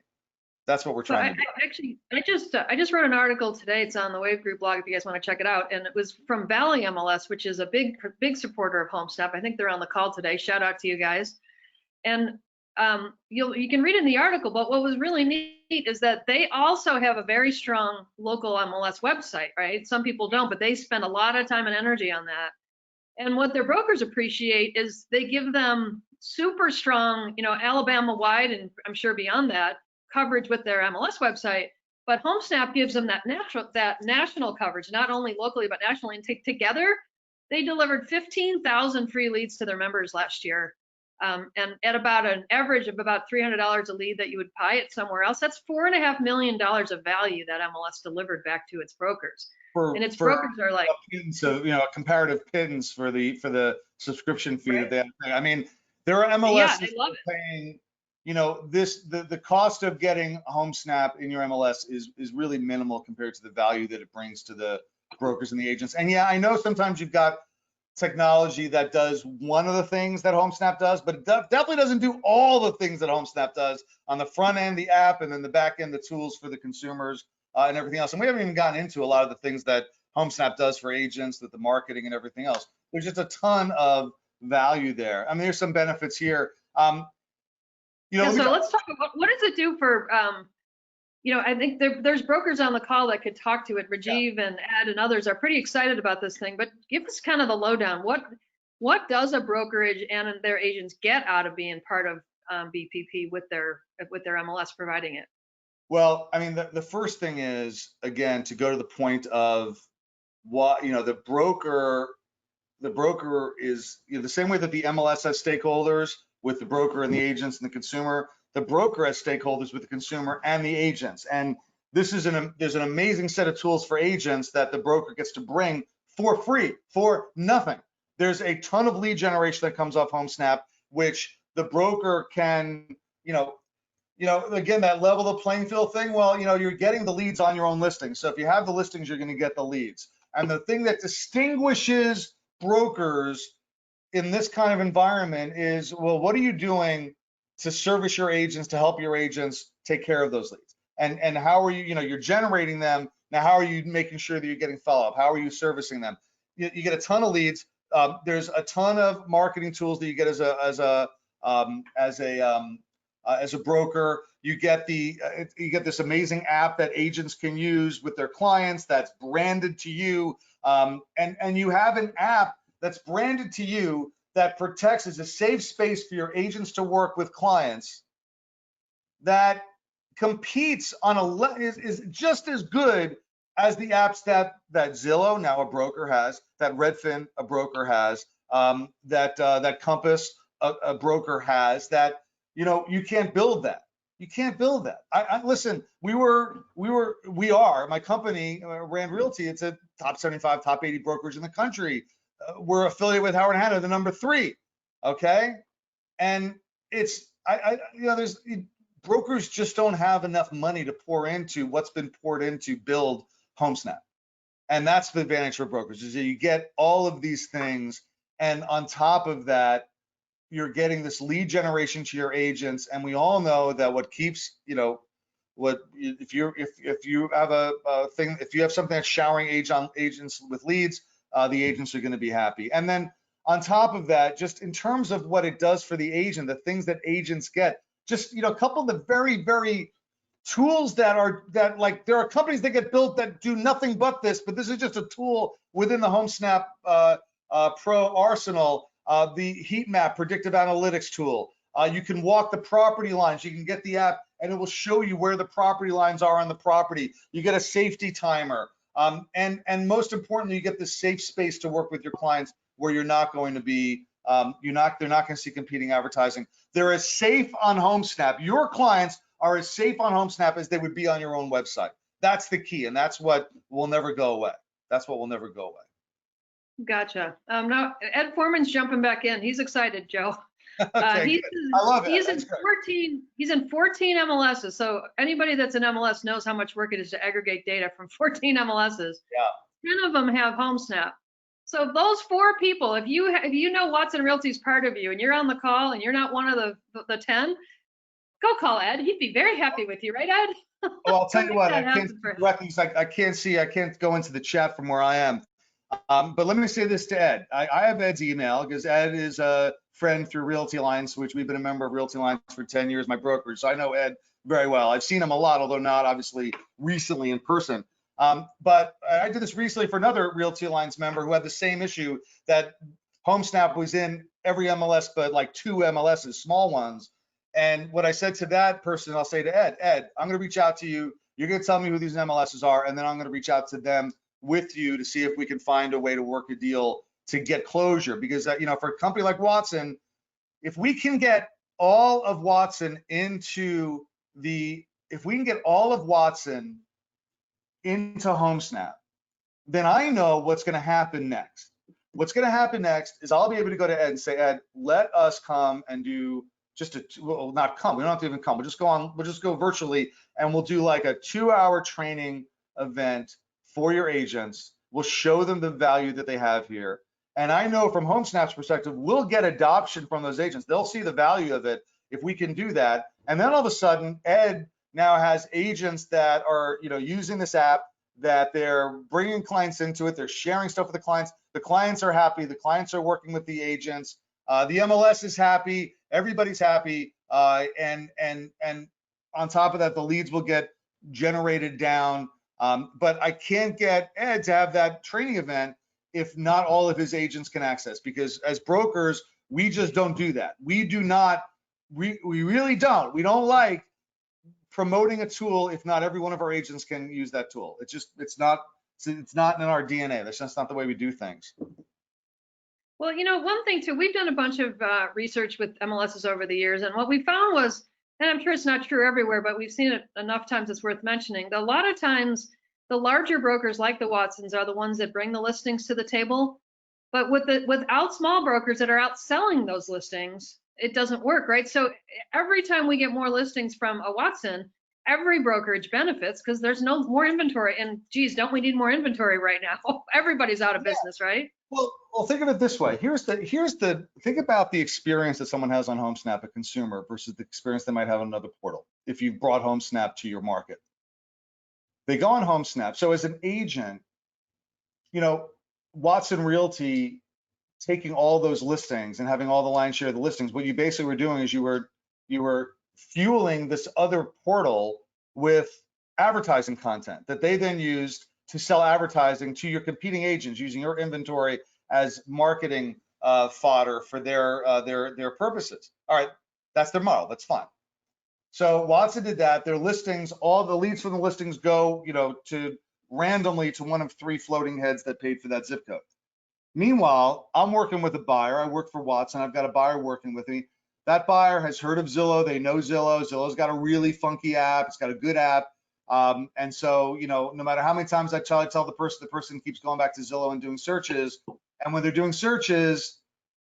That's what we're trying to do. I just wrote an article today. It's on the Wave Group blog if you guys want to check it out. And it was from Valley MLS, which is a big supporter of Homesnap. I think they're on the call today. Shout out to you guys. And you can read in the article, but what was really neat is that they also have a very strong local MLS website, right? Some people don't, but they spend a lot of time and energy on that. And what their brokers appreciate is they give them super strong, Alabama wide, and I'm sure beyond that, coverage with their MLS website. But Homesnap gives them that national coverage, not only locally, but nationally. And together, they delivered 15,000 free leads to their members last year. And at about an average of about $300 a lead that you would buy it somewhere else, that's $4.5 million of value that MLS delivered back to its brokers. And its brokers are like pins of, comparative pins for the subscription fee that they have. I mean, there are MLS paying, the cost of getting Homesnap in your MLS is really minimal compared to the value that it brings to the brokers and the agents. And yeah, I know sometimes you've got technology that does one of the things that Homesnap does, but it definitely doesn't do all the things that Homesnap does on the front end, the app, and then the back end, the tools for the consumers and everything else. And we haven't even gotten into a lot of the things that Homesnap does for agents, with the marketing and everything else. There's just a ton of value there. I mean, there's some benefits here. So let's talk about what does it do for I think there's brokers on the call that could talk to it. Rajiv and Ed and others are pretty excited about this thing, but give us kind of the lowdown. What does a brokerage and their agents get out of being part of BPP with their MLS providing it? Well, I mean, the first thing is, again, to go to the point of what, the broker is, the same way that the MLS has stakeholders with the broker and the agents and the consumer. The broker has stakeholders with the consumer and the agents. And this is there's an amazing set of tools for agents that the broker gets to bring for free, for nothing. There's a ton of lead generation that comes off Homesnap, which the broker can, again, that level the playing field thing. Well, you're getting the leads on your own listings. So if you have the listings, you're going to get the leads. And the thing that distinguishes brokers in this kind of environment is, well, what are you doing to service your agents, to help your agents take care of those leads? And how are you, you're generating them. Now, how are you making sure that you're getting follow-up? How are you servicing them? You get a ton of leads. There's a ton of marketing tools that you get as a broker. You get this amazing app that agents can use with their clients that's branded to you, and you have an app that's branded to you that protects as a safe space for your agents to work with clients, that competes on is just as good as the apps that Zillow, now a broker, has, that Redfin, a broker, has, that Compass, a broker, has. That you can't build that. You can't build that. Listen. We are my company, Rand Realty. It's a top 75, top 80 brokerage in the country. We're affiliated with Howard Hanna, the number 3. Okay, and it's there's brokers just don't have enough money to pour into what's been poured into build Homesnap. And that's the advantage for brokers, is that you get all of these things, and on top of that, you're getting this lead generation to your agents. And we all know that what keeps, if you have a thing, if you have something that's showering agents with leads, the agents are going to be happy. And then on top of that, just in terms of what it does for the agent, the things that agents get, just a couple of the very, very tools that there are companies that get built that do nothing but this, but this is just a tool within the Homesnap Pro arsenal. The heat map predictive analytics tool. You can walk the property lines. You can get the app and it will show you where the property lines are on the property. You get a safety timer. And most importantly, you get this safe space to work with your clients where you're not going to be, they're not going to see competing advertising. They're as safe on Homesnap. Your clients are as safe on Homesnap as they would be on your own website. That's the key, and that's what will never go away. That's what will never go away. Gotcha. Now Ed Foreman's jumping back in. He's excited, Joe. Okay, I love it. He's in 14 MLSs. So anybody that's an MLS knows how much work it is to aggregate data from 14 MLSs. Yeah. 10 of them have Homesnap. So those 4 people, if you know Watson Realty is part of you and you're on the call and you're not one of the 10, go call Ed. He'd be very happy with you, right, Ed? Well, I'll tell you what, I can't go into the chat from where I am. But let me say this to Ed. I have Ed's email because Ed is a friend through Realty Alliance, which we've been a member of Realty Alliance for 10 years, my brokerage. So I know Ed very well. I've seen him a lot, although not obviously recently in person. But I did this recently for another Realty Alliance member who had the same issue, that Homesnap was in every MLS, but like 2 MLSs, small ones. And what I said to that person, I'll say to Ed, I'm going to reach out to you. You're going to tell me who these MLSs are, and then I'm going to reach out to them with you to see if we can find a way to work a deal to get closure. Because for a company like Watson, if we can get all of Watson into Homesnap, then I know what's going to happen next. What's going to happen next is I'll be able to go to Ed and say, Ed, let us come and do not come. We don't have to even come. We'll just go virtually, and we'll do like a 2-hour training event for your agents. We'll show them the value that they have here. And I know from Homesnap's perspective, we'll get adoption from those agents. They'll see the value of it if we can do that. And then all of a sudden, Ed now has agents that are, using this app, that they're bringing clients into it. They're sharing stuff with the clients. The clients are happy. The clients are working with the agents. The MLS is happy. Everybody's happy. And on top of that, the leads will get generated down. But I can't get Ed to have that training event if not all of his agents can access, because as brokers, we just don't do that. We do not, we really don't. We don't like promoting a tool if not every one of our agents can use that tool. It's not in our DNA. That's just not the way we do things. Well, one thing too, we've done a bunch of research with MLSs over the years, and what we found was, and I'm sure it's not true everywhere, but we've seen it enough times it's worth mentioning, that a lot of times The larger brokers like the Watsons are the ones that bring the listings to the table. But without small brokers that are out selling those listings, it doesn't work, right? So every time we get more listings from a Watson, every brokerage benefits because there's no more inventory. And geez, don't we need more inventory right now? Everybody's out of business, right? Well, think of it this way. Think about the experience that someone has on Homesnap, a consumer, versus the experience they might have on another portal. If you brought Homesnap to your market, they go on Homesnap. So as an agent, Watson Realty taking all those listings and having all the lion's share of the listings, what you basically were doing is you were fueling this other portal with advertising content that they then used to sell advertising to your competing agents using your inventory as marketing fodder for their purposes. All right, that's their model. That's fine. So Watson did that. Their listings, all the leads from the listings go, randomly to one of 3 floating heads that paid for that zip code. Meanwhile, I'm working with a buyer. I work for Watson. I've got a buyer working with me. That buyer has heard of Zillow. They know Zillow. Zillow's got a really funky app. It's got a good app. And so, no matter how many times I tell the person keeps going back to Zillow and doing searches. And when they're doing searches,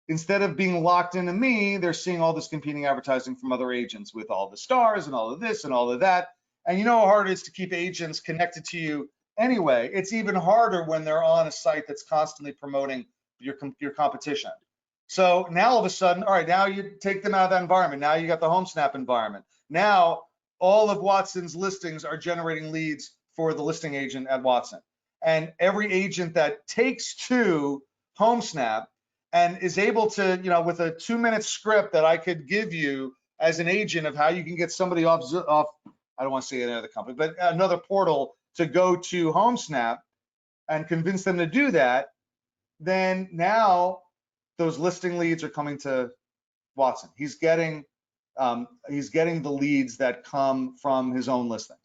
instead of being locked into me, they're seeing all this competing advertising from other agents with all the stars and all of this and all of that. And you know how hard it is to keep agents connected to you anyway. It's even harder when they're on a site that's constantly promoting your competition. So now all of a sudden, all right, now you take them out of that environment. Now you got the Homesnap environment. Now all of Watson's listings are generating leads for the listing agent at Watson. And every agent that takes to Homesnap and is able to, with a 2-minute script that I could give you as an agent of how you can get somebody off, I don't want to say another company, but another portal to go to Homesnap and convince them to do that, then now those listing leads are coming to Watson. He's getting the leads that come from his own listings.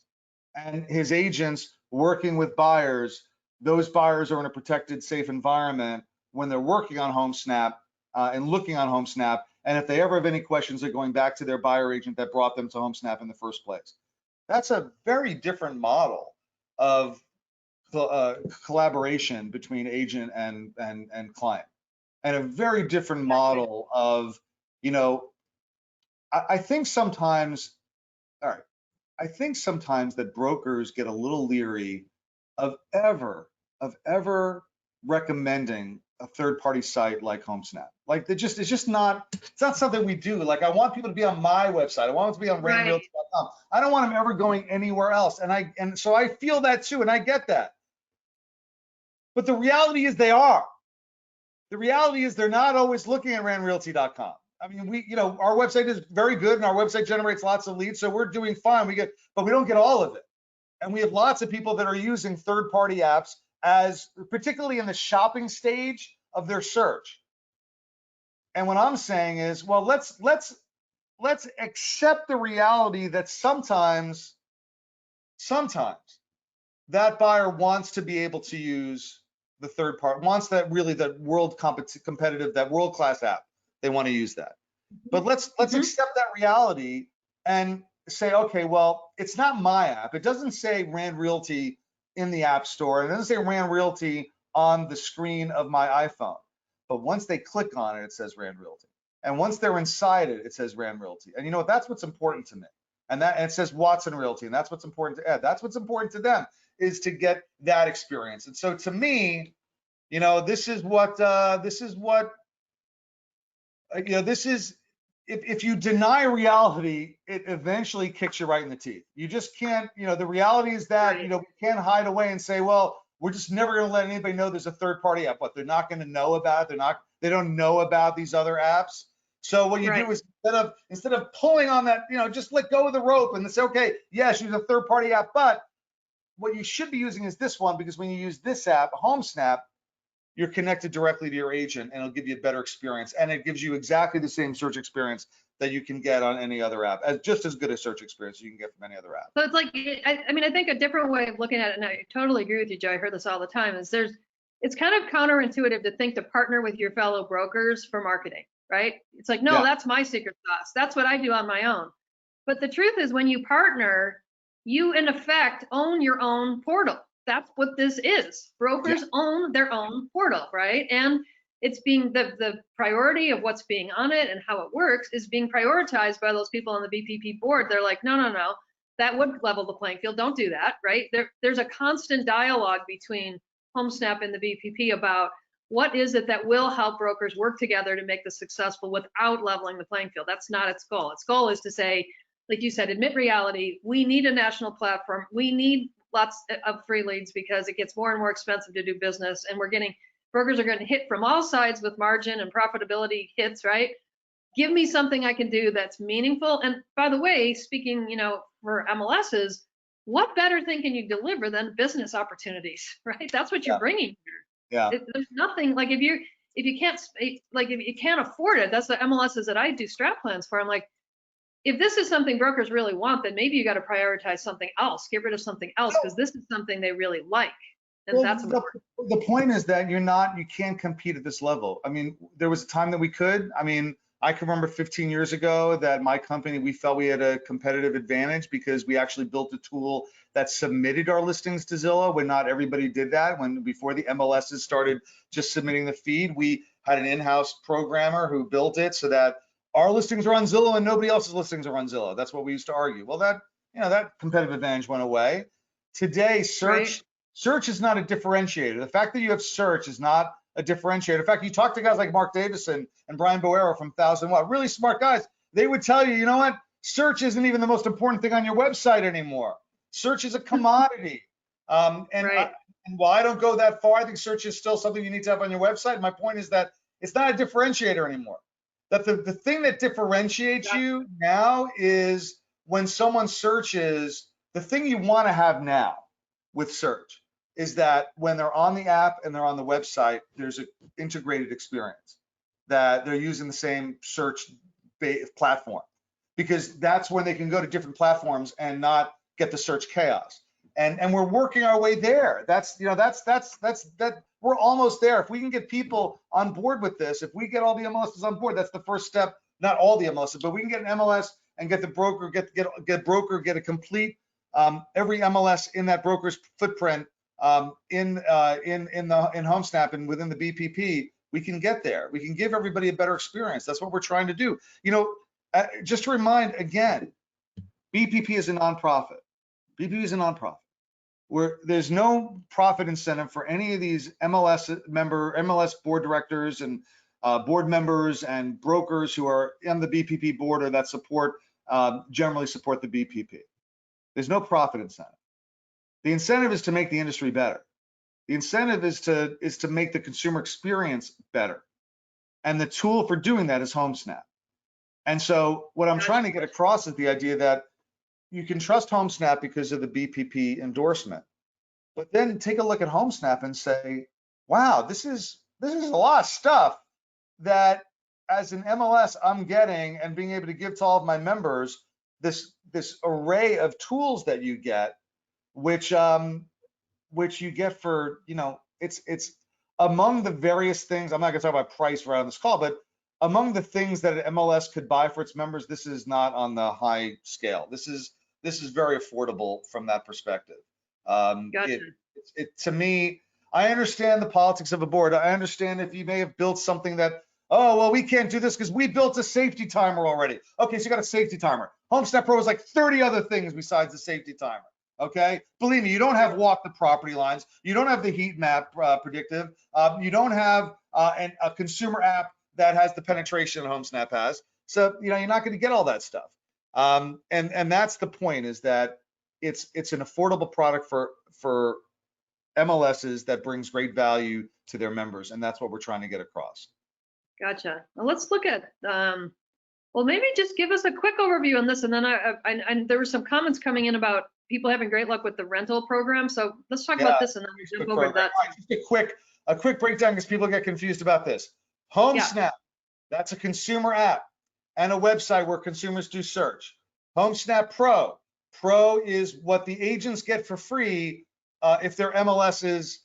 And his agents working with buyers, those buyers are in a protected, safe environment when they're working on Homesnap and looking on Homesnap. And if they ever have any questions, they're going back to their buyer agent that brought them to Homesnap in the first place. That's a very different model of collaboration between agent and client, and a very different model of, I think sometimes that brokers get a little leery of ever recommending a third-party site like Homesnap. Like it's not something we do. Like I want people to be on my website. I want them to be on reinvented.com. I don't want them ever going anywhere else. And so I feel that too, and I get that. But the reality is they are. The reality is they're not always looking at reinvented.com. I mean, our website is very good and our website generates lots of leads, so we're doing fine. But we don't get all of it. And we have lots of people that are using third-party apps particularly in the shopping stage of their search. And what I'm saying is, well, let's accept the reality that sometimes that buyer wants to be able to use the third part, wants that competitive, that world-class app. They want to use that. But let's accept that reality and say, okay, well, it's not my app. It doesn't say Rand Realty in the App Store. It doesn't say Rand Realty on the screen of my iPhone. But once they click on it, it says Rand Realty. And once they're inside it, it says Rand Realty. And you know what? That's what's important to me. And it says Watson Realty, and that's what's important to Ed. That's what's important to them, is to get that experience. And so to me, this is if you deny reality, it eventually kicks you right in the teeth. You just can't, the reality is that, we can't hide away and say, well, we're just never going to let anybody know there's a third party app. What, they're not going to know about it? They don't know about these other apps. So what you do is instead of pulling on that, just let go of the rope and say, okay, yes, use a third party app, but what you should be using is this one, because when you use this app, Homesnap, you're connected directly to your agent and it'll give you a better experience. And it gives you exactly the same search experience that you can get on any other app, just as good a search experience you can get from any other app. So it's like, I think a different way of looking at it, and I totally agree with you, Joe, I hear this all the time, is it's kind of counterintuitive to think to partner with your fellow brokers for marketing, right? It's like, no, that's my secret sauce. That's what I do on my own. But the truth is when you partner, you in effect own your own portal. that's what this is. Brokers own their own portal, right? And it's being the priority of what's being on it and how it works is being prioritized by those people on the BPP board. They're like, no, that would level the playing field. Don't do that, right? There's a constant dialogue between Homesnap and the BPP about what is it that will help brokers work together to make this successful without leveling the playing field. That's not its goal. Its goal is to say, like you said, admit reality. We need a national platform. We need lots of free leads because it gets more and more expensive to do business, and brokers are getting hit from all sides with margin and profitability hits, right? Give me something I can do that's meaningful. And by the way, speaking, for MLSs, what better thing can you deliver than business opportunities, right? That's what you're bringing here. Yeah. There's nothing like if you can't afford it. That's the MLSs that I do strat plans for. I'm like, if this is something brokers really want, then maybe you got to prioritize something else. Get rid of something else because this is something they really like. And that's important. The point is that you can't compete at this level. I mean, there was a time that we could. I mean, I can remember 15 years ago that my company, we felt we had a competitive advantage because we actually built a tool that submitted our listings to Zillow when not everybody did that. Before the MLSs started just submitting the feed, we had an in-house programmer who built it so that our listings are on Zillow and nobody else's listings are on Zillow. That's what we used to argue. Well, that competitive advantage went away. Today, search is not a differentiator. The fact that you have search is not a differentiator. In fact, you talk to guys like Mark Davison and Brian Boero from 1000 Watt, really smart guys. They would tell you, you know what? Search isn't even the most important thing on your website anymore. Search is a commodity. And while I don't go that far, I think search is still something you need to have on your website. My point is that it's not a differentiator anymore. That the thing that differentiates you now is when someone searches, the thing you want to have now with search is that when they're on the app and they're on the website, there's an integrated experience, that they're using the same search platform, because that's when they can go to different platforms and not get the search chaos. And we're working our way there. We're almost there. If we can get people on board with this, if we get all the MLSs on board, that's the first step. Not all the MLSs, but we can get an MLS and get the broker, get a complete every MLS in that broker's footprint in Homesnap and within the BPP. We can get there. We can give everybody a better experience. That's what we're trying to do. Just to remind again, BPP is a nonprofit. BPP is a nonprofit, where there's no profit incentive for any of these MLS board directors and board members and brokers who are on the BPP board or that generally support the BPP. There's no profit incentive. The incentive is to make the industry better. The incentive is to make the consumer experience better. And the tool for doing that is Homesnap. And so what I'm trying to get across is the idea that you can trust Homesnap because of the BPP endorsement, but then take a look at Homesnap and say, wow, this is a lot of stuff that as an MLS I'm getting, and being able to give to all of my members this array of tools that you get, which you get for, it's among the various things. I'm not gonna talk about price right on this call, but among the things that an MLS could buy for its members, this is not on the high scale. This is very affordable from that perspective. Gotcha. To me, I understand the politics of a board. I understand if you may have built something that, oh, well, we can't do this because we built a safety timer already. Okay, so you got a safety timer. Homesnap Pro is like 30 other things besides the safety timer. Okay, believe me, you don't have walk the property lines. You don't have the heat map predictive. You don't have a consumer app that has the penetration Homesnap has. So you're not going to get all that stuff. And that's the point, is that it's an affordable product for MLSs that brings great value to their members, and that's what we're trying to get across. Gotcha. Well, let's look at well, maybe just give us a quick overview on this, and then I there were some comments coming in about people having great luck with the rental program. So let's talk about this, and then we'll jump over to that. Just a quick breakdown, because people get confused about this. Homesnap, that's a consumer app and a website where consumers do search. Homesnap Pro is what the agents get for free if their MLSs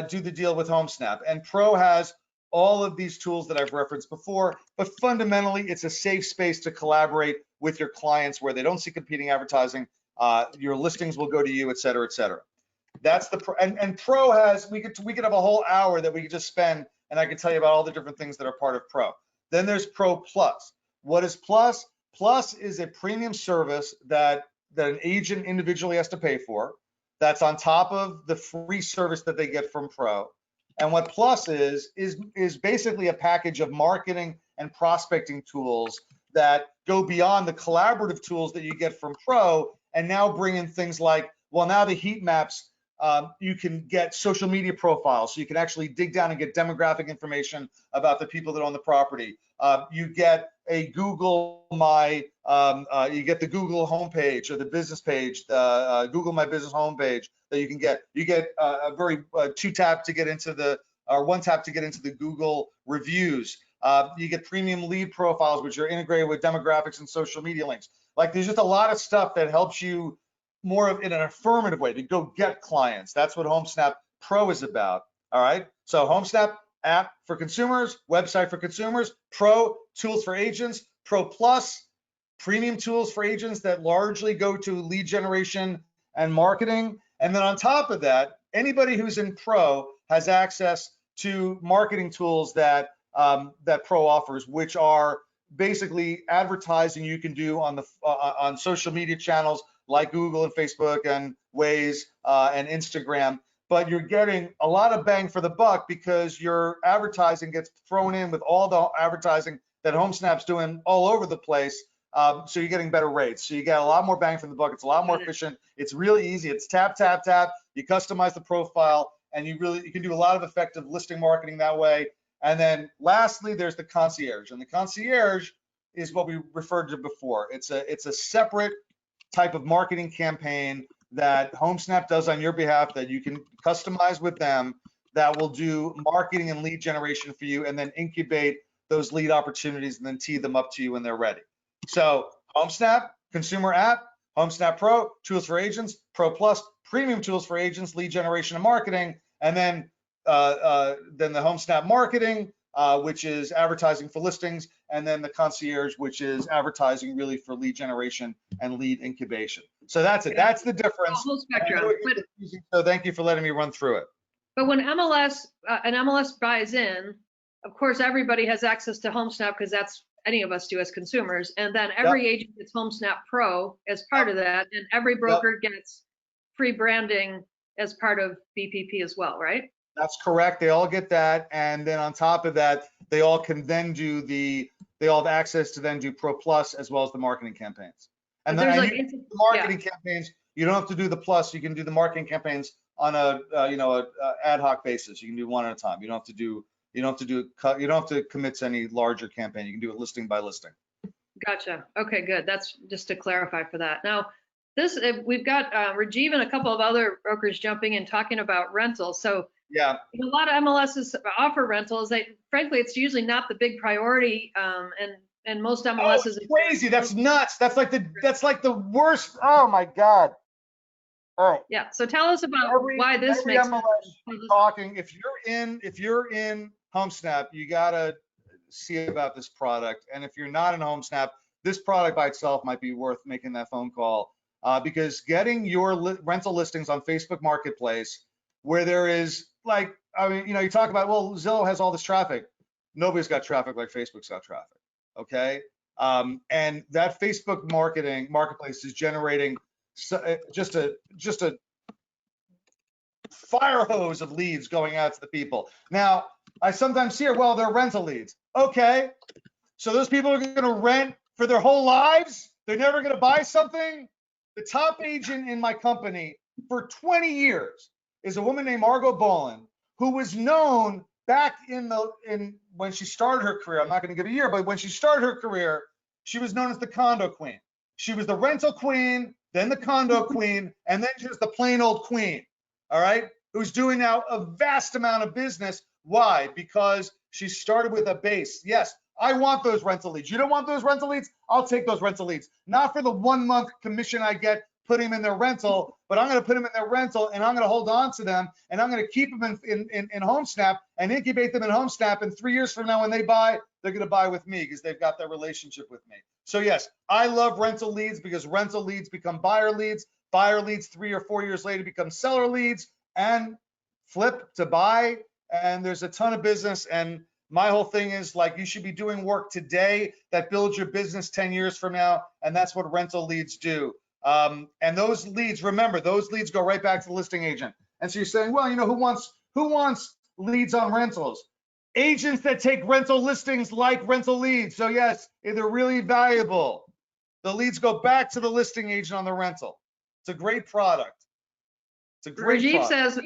do the deal with Homesnap. And Pro has all of these tools that I've referenced before, but fundamentally it's a safe space to collaborate with your clients where they don't see competing advertising. Your listings will go to you, et cetera, et cetera. That's the pro, and Pro has, we could have a whole hour that we could just spend, and I can tell you about all the different things that are part of Pro. Then there's Pro Plus. What is Plus? Plus is a premium service that an agent individually has to pay for. That's on top of the free service that they get from Pro. And what Plus is basically a package of marketing and prospecting tools that go beyond the collaborative tools that you get from Pro, and now bring in things like, well, now the heat maps, you can get social media profiles, so you can actually dig down and get demographic information about the people that own the property. You get a Google you get the Google homepage or the business page, Google My Business homepage that you can get. You get a very two tap to get into the, or one tap to get into the Google reviews. You get premium lead profiles, which are integrated with demographics and social media links. Like, there's just a lot of stuff that helps you more of in an affirmative way to go get clients. That's what Homesnap Pro is about. All right. So Homesnap app for consumers, website for consumers, Pro tools for agents, Pro Plus premium tools for agents that largely go to lead generation and marketing. And then on top of that, anybody who's in Pro has access to marketing tools that that Pro offers, which are basically advertising you can do on the on social media channels like Google and Facebook and Waze and Instagram. But you're getting a lot of bang for the buck because your advertising gets thrown in with all the advertising that Homesnap's doing all over the place. So you're getting better rates. So you get a lot more bang for the buck. It's a lot more efficient. It's really easy. It's tap, tap, tap. You customize the profile, and you can do a lot of effective listing marketing that way. And then lastly, there's the concierge, and the concierge is what we referred to before. It's a separate type of marketing campaign that Homesnap does on your behalf that you can customize with them, that will do marketing and lead generation for you, and then incubate those lead opportunities and then tee them up to you when they're ready. So Homesnap, consumer app, Homesnap Pro, tools for agents, Pro Plus, premium tools for agents, lead generation and marketing, and then the Homesnap marketing, which is advertising for listings, and then the concierge, which is advertising really for lead generation and lead incubation. So that's it. That's the difference. Whole spectrum. So thank you for letting me run through it. But when an MLS buys in, of course, everybody has access to Homesnap because that's any of us do as consumers. And then every agent gets Homesnap Pro as part of that, and every broker gets free branding as part of BPP as well, right? That's correct. They all get that, and then on top of that, they all can then do they all have access to then do Pro Plus as well as the marketing campaigns. And then the marketing campaigns, you don't have to do the plus. You can do the marketing campaigns on a ad hoc basis. You can do one at a time. You don't have to commit to any larger campaign. You can do it listing by listing. Gotcha. Okay, good. That's just to clarify for that. Now, we've got Rajiv and a couple of other brokers jumping in talking about rentals. So yeah, a lot of MLSs offer rentals. Frankly, it's usually not the big priority, and most MLSs. It's crazy. That's nuts. That's like the worst. Oh my God. All right. Yeah. So tell us about why this makes MLS talking. If you're in Homesnap, you gotta see about this product. And if you're not in Homesnap, this product by itself might be worth making that phone call, because getting your rental listings on Facebook Marketplace, where there is you talk about, well, Zillow has all this traffic. Nobody's got traffic like Facebook's got traffic. Okay. And that Facebook marketplace is generating just a fire hose of leads going out to the people. Now, I sometimes hear, well, they're rental leads. Okay, so those people are going to rent for their whole lives? They're never going to buy something? The top agent in my company for 20 years is a woman named Margot Bolin, who was known back when she started her career. I'm not going to give a year, but when she started her career, she was known as the condo queen. She was the rental queen, then the condo queen, and then just the plain old queen. All right, who's doing now a vast amount of business. Why? Because she started with a base. Yes, I want those rental leads. You don't want those rental leads? I'll take those rental leads. Not for the 1 month commission I get putting them in their rental, but I'm going to put them in their rental, and I'm going to hold on to them, and I'm going to keep them in Homesnap and incubate them in Homesnap. And 3 years from now, when they buy, they're going to buy with me because they've got that relationship with me. So yes, I love rental leads because rental leads become buyer leads. Buyer leads 3 or 4 years later become seller leads, and flip to buy, and there's a ton of business. And my whole thing is like, you should be doing work today that builds your business 10 years from now, and that's what rental leads do. And those leads, remember, those leads go right back to the listing agent. And so you're saying, well, you know, who wants leads on rentals? Agents that take rental listings like rental leads. So yes, they're really valuable. The leads go back to the listing agent on the rental. It's a great product. It's a great Rajiv product. says,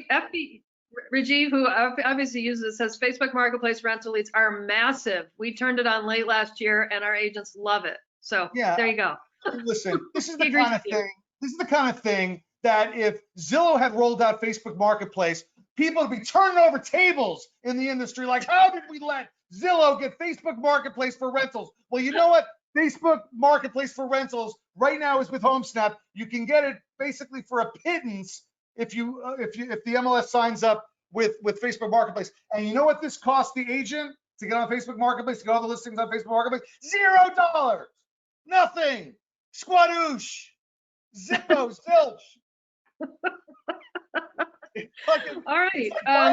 Rajiv, who obviously uses it, says Facebook Marketplace rental leads are massive. We turned it on late last year and our agents love it. So yeah, there you go. Listen, this is the kind of thing. This is the kind of thing that if Zillow had rolled out Facebook Marketplace, people would be turning over tables in the industry. Like, how did we let Zillow get Facebook Marketplace for rentals? Well, you know what? Facebook Marketplace for rentals right now is with Homesnap. You can get it basically for a pittance if the MLS signs up with Facebook Marketplace. And you know what this costs the agent to get on Facebook Marketplace, to get all the listings on Facebook Marketplace? $0. Nothing. Squadoosh. Zippo. Zilch. All right.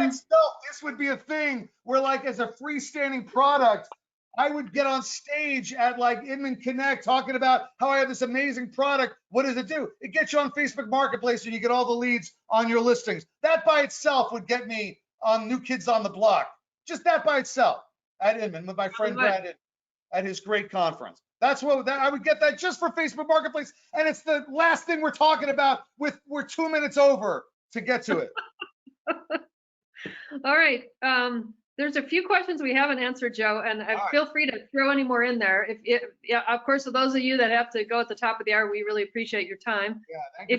This would be a thing where, like, as a freestanding product, I would get on stage at like Inman Connect talking about how I have this amazing product. What does it do? It gets you on Facebook Marketplace and you get all the leads on your listings. That by itself would get me on New Kids on the Block. Just that by itself at Inman with my friend Brandon at his great conference. That's what I would get that just for Facebook Marketplace. And it's the last thing we're talking about. We're 2 minutes over to get to it. All right. There's a few questions we haven't answered, Joe, and feel free to throw any more in there. Yeah, of course, for those of you that have to go at the top of the hour, we really appreciate your time. Yeah, thank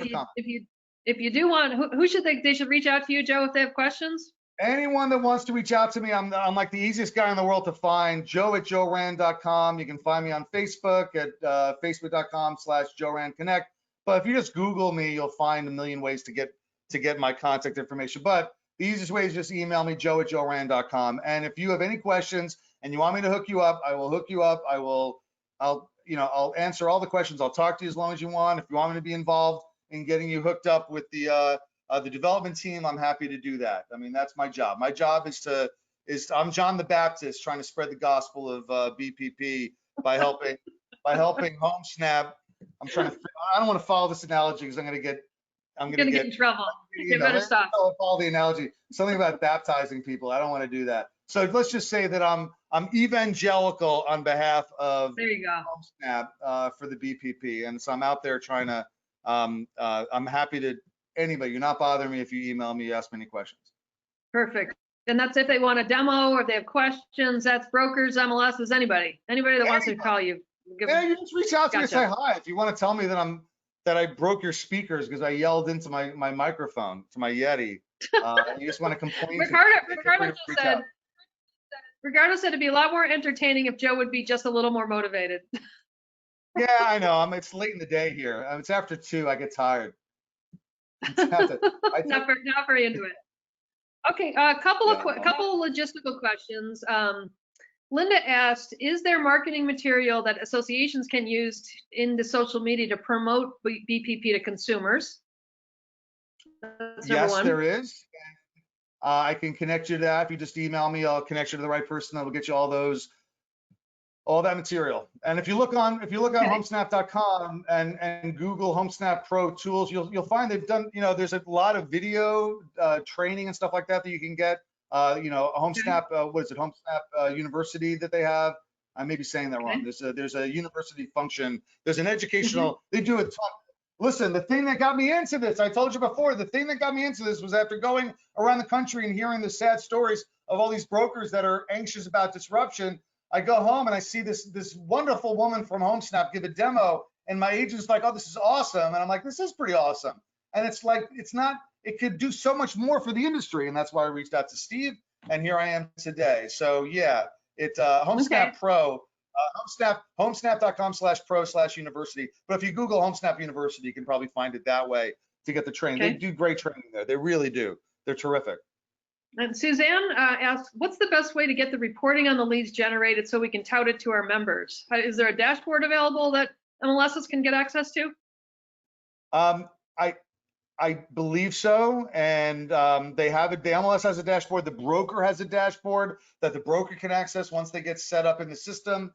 you. If you do want, who should they should reach out to you, Joe, if they have questions? Anyone that wants to reach out to me, I'm like the easiest guy in the world to find. Joe@joerand.com. You can find me on Facebook at facebook.com/JoeRandConnect. But if you just Google me, you'll find a million ways to get my contact information. But the easiest way is just email me, joe@joerand.com. And if you have any questions and you want me to hook you up, I will hook you up. I'll answer all the questions. I'll talk to you as long as you want. If you want me to be involved in getting you hooked up with the development team, I'm happy to do that. I mean, that's my job. My job is I'm John the Baptist trying to spread the gospel of BPP by helping Homesnap. I don't want to follow this analogy because I'm going to get in trouble. You better stop. Follow the analogy. Something about baptizing people. I don't want to do that. So let's just say that I'm evangelical on behalf of Homesnap for the BPP, and so I'm out there trying to. I'm happy to anybody. You're not bothering me if you email me, ask me any questions. Perfect. And that's if they want a demo or if they have questions. That's brokers, MLSs, anybody that wants to call you. You just reach out to me and say hi. If you want to tell me that I broke your speakers because I yelled into my microphone, to my Yeti. You just want to complain. Regardless, it'd be a lot more entertaining if Joe would be just a little more motivated. Yeah, I know. It's late in the day here. It's after 2. I get tired. Not very into it. Okay, a couple of logistical questions. Linda asked, is there marketing material that associations can use in the social media to promote BPP to consumers? That's yes, one. There is. I can connect you to that. If you just email me, I'll connect you to the right person that will get you all that material. And if you look on homesnap.com and Google Homesnap Pro tools, you'll find they've done, there's a lot of video training and stuff like that you can get. Homesnap, what is it? Homesnap University that they have. I may be saying that wrong. There's a university function. There's an educational. They do a ton. Listen, the thing that got me into this, I told you before, the thing that got me into this was after going around the country and hearing the sad stories of all these brokers that are anxious about disruption. I go home and I see this wonderful woman from Homesnap give a demo, and my agent's like, "Oh, this is awesome," and I'm like, "This is pretty awesome." And it's like, it could do so much more for the industry, and that's why I reached out to Steve, and here I am today. So yeah, it's Homesnap Pro, homesnap.com/pro/university. But if you Google Homesnap University, you can probably find it that way to get the training. They do great training there. They really do. They're terrific. And Suzanne asked, what's the best way to get the reporting on the leads generated so we can tout it to our members? Is there a dashboard available that MLSs can get access to? I believe so, and they have it. The MLS has a dashboard. The broker has a dashboard that the broker can access once they get set up in the system.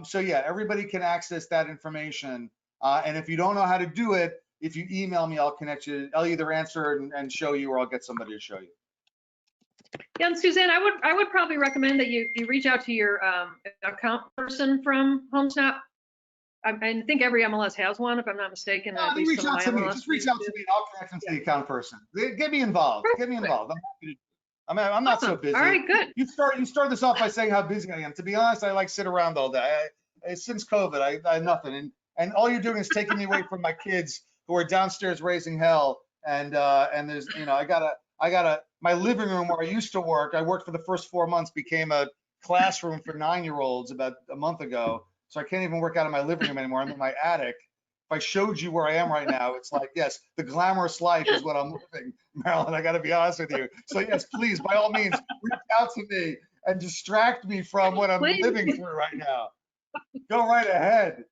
So yeah, everybody can access that information. And if you don't know how to do it, if you email me, I'll connect you. I'll either answer and show you, or I'll get somebody to show you. Yeah, and Suzanne, I would probably recommend that you reach out to your account person from Homesnap. I think every MLS has one, if I'm not mistaken. No, they reach out to me. Just reach out to me, and I'll connect them to the account person. Get me involved. Get me involved. I'm happy to. I'm not so busy. All right, good. You start this off by saying how busy I am. To be honest, I like sit around all day. Since COVID, I nothing, and all you're doing is taking me away from my kids who are downstairs raising hell. And there's, I got my living room where I used to work. I worked for the first 4 months, became a classroom for 9-year-olds about a month ago. So I can't even work out of my living room anymore. I'm in my attic. If I showed you where I am right now, it's like, yes, the glamorous life is what I'm living, Marilyn. I got to be honest with you. So yes, please, by all means, reach out to me and distract me from what I'm living through right now. Go right ahead.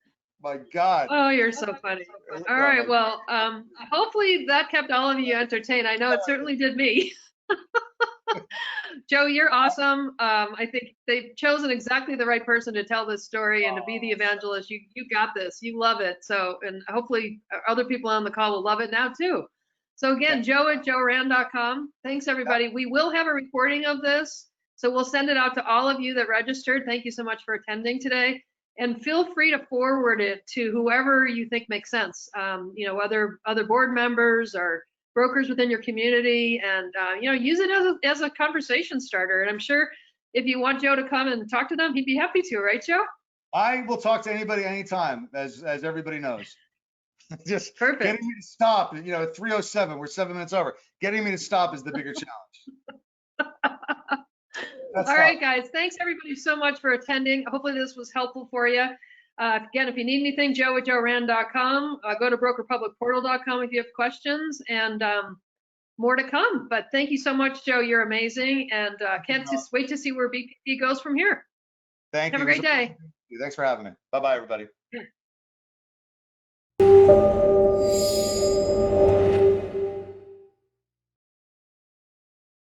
My God. Oh, you're so funny. All right. Well, hopefully that kept all of you entertained. I know it certainly did me. Joe, you're awesome. I think they've chosen exactly the right person to tell this story and to be the evangelist. You got this. You love it. So, and hopefully other people on the call will love it now too. So again, joe@joerand.com. Thanks everybody. We will have a recording of this. So we'll send it out to all of you that registered. Thank you so much for attending today. And feel free to forward it to whoever you think makes sense. Whether other board members or brokers within your community, and use it as a conversation starter. And I'm sure if you want Joe to come and talk to them, he'd be happy to, right, Joe? I will talk to anybody anytime, as everybody knows. Just perfect. Getting me to stop, at 3:07, we're 7 minutes over. Getting me to stop is the bigger challenge. All right, guys. Thanks everybody so much for attending. Hopefully this was helpful for you. Again, if you need anything, joe@joerand.com. Go to brokerpublicportal.com if you have questions, and more to come. But thank you so much, Joe. You're amazing, and can't just wait to see where BPP goes from here. Thank you. Have a great day. Thanks for having me. Bye-bye, everybody. Yeah.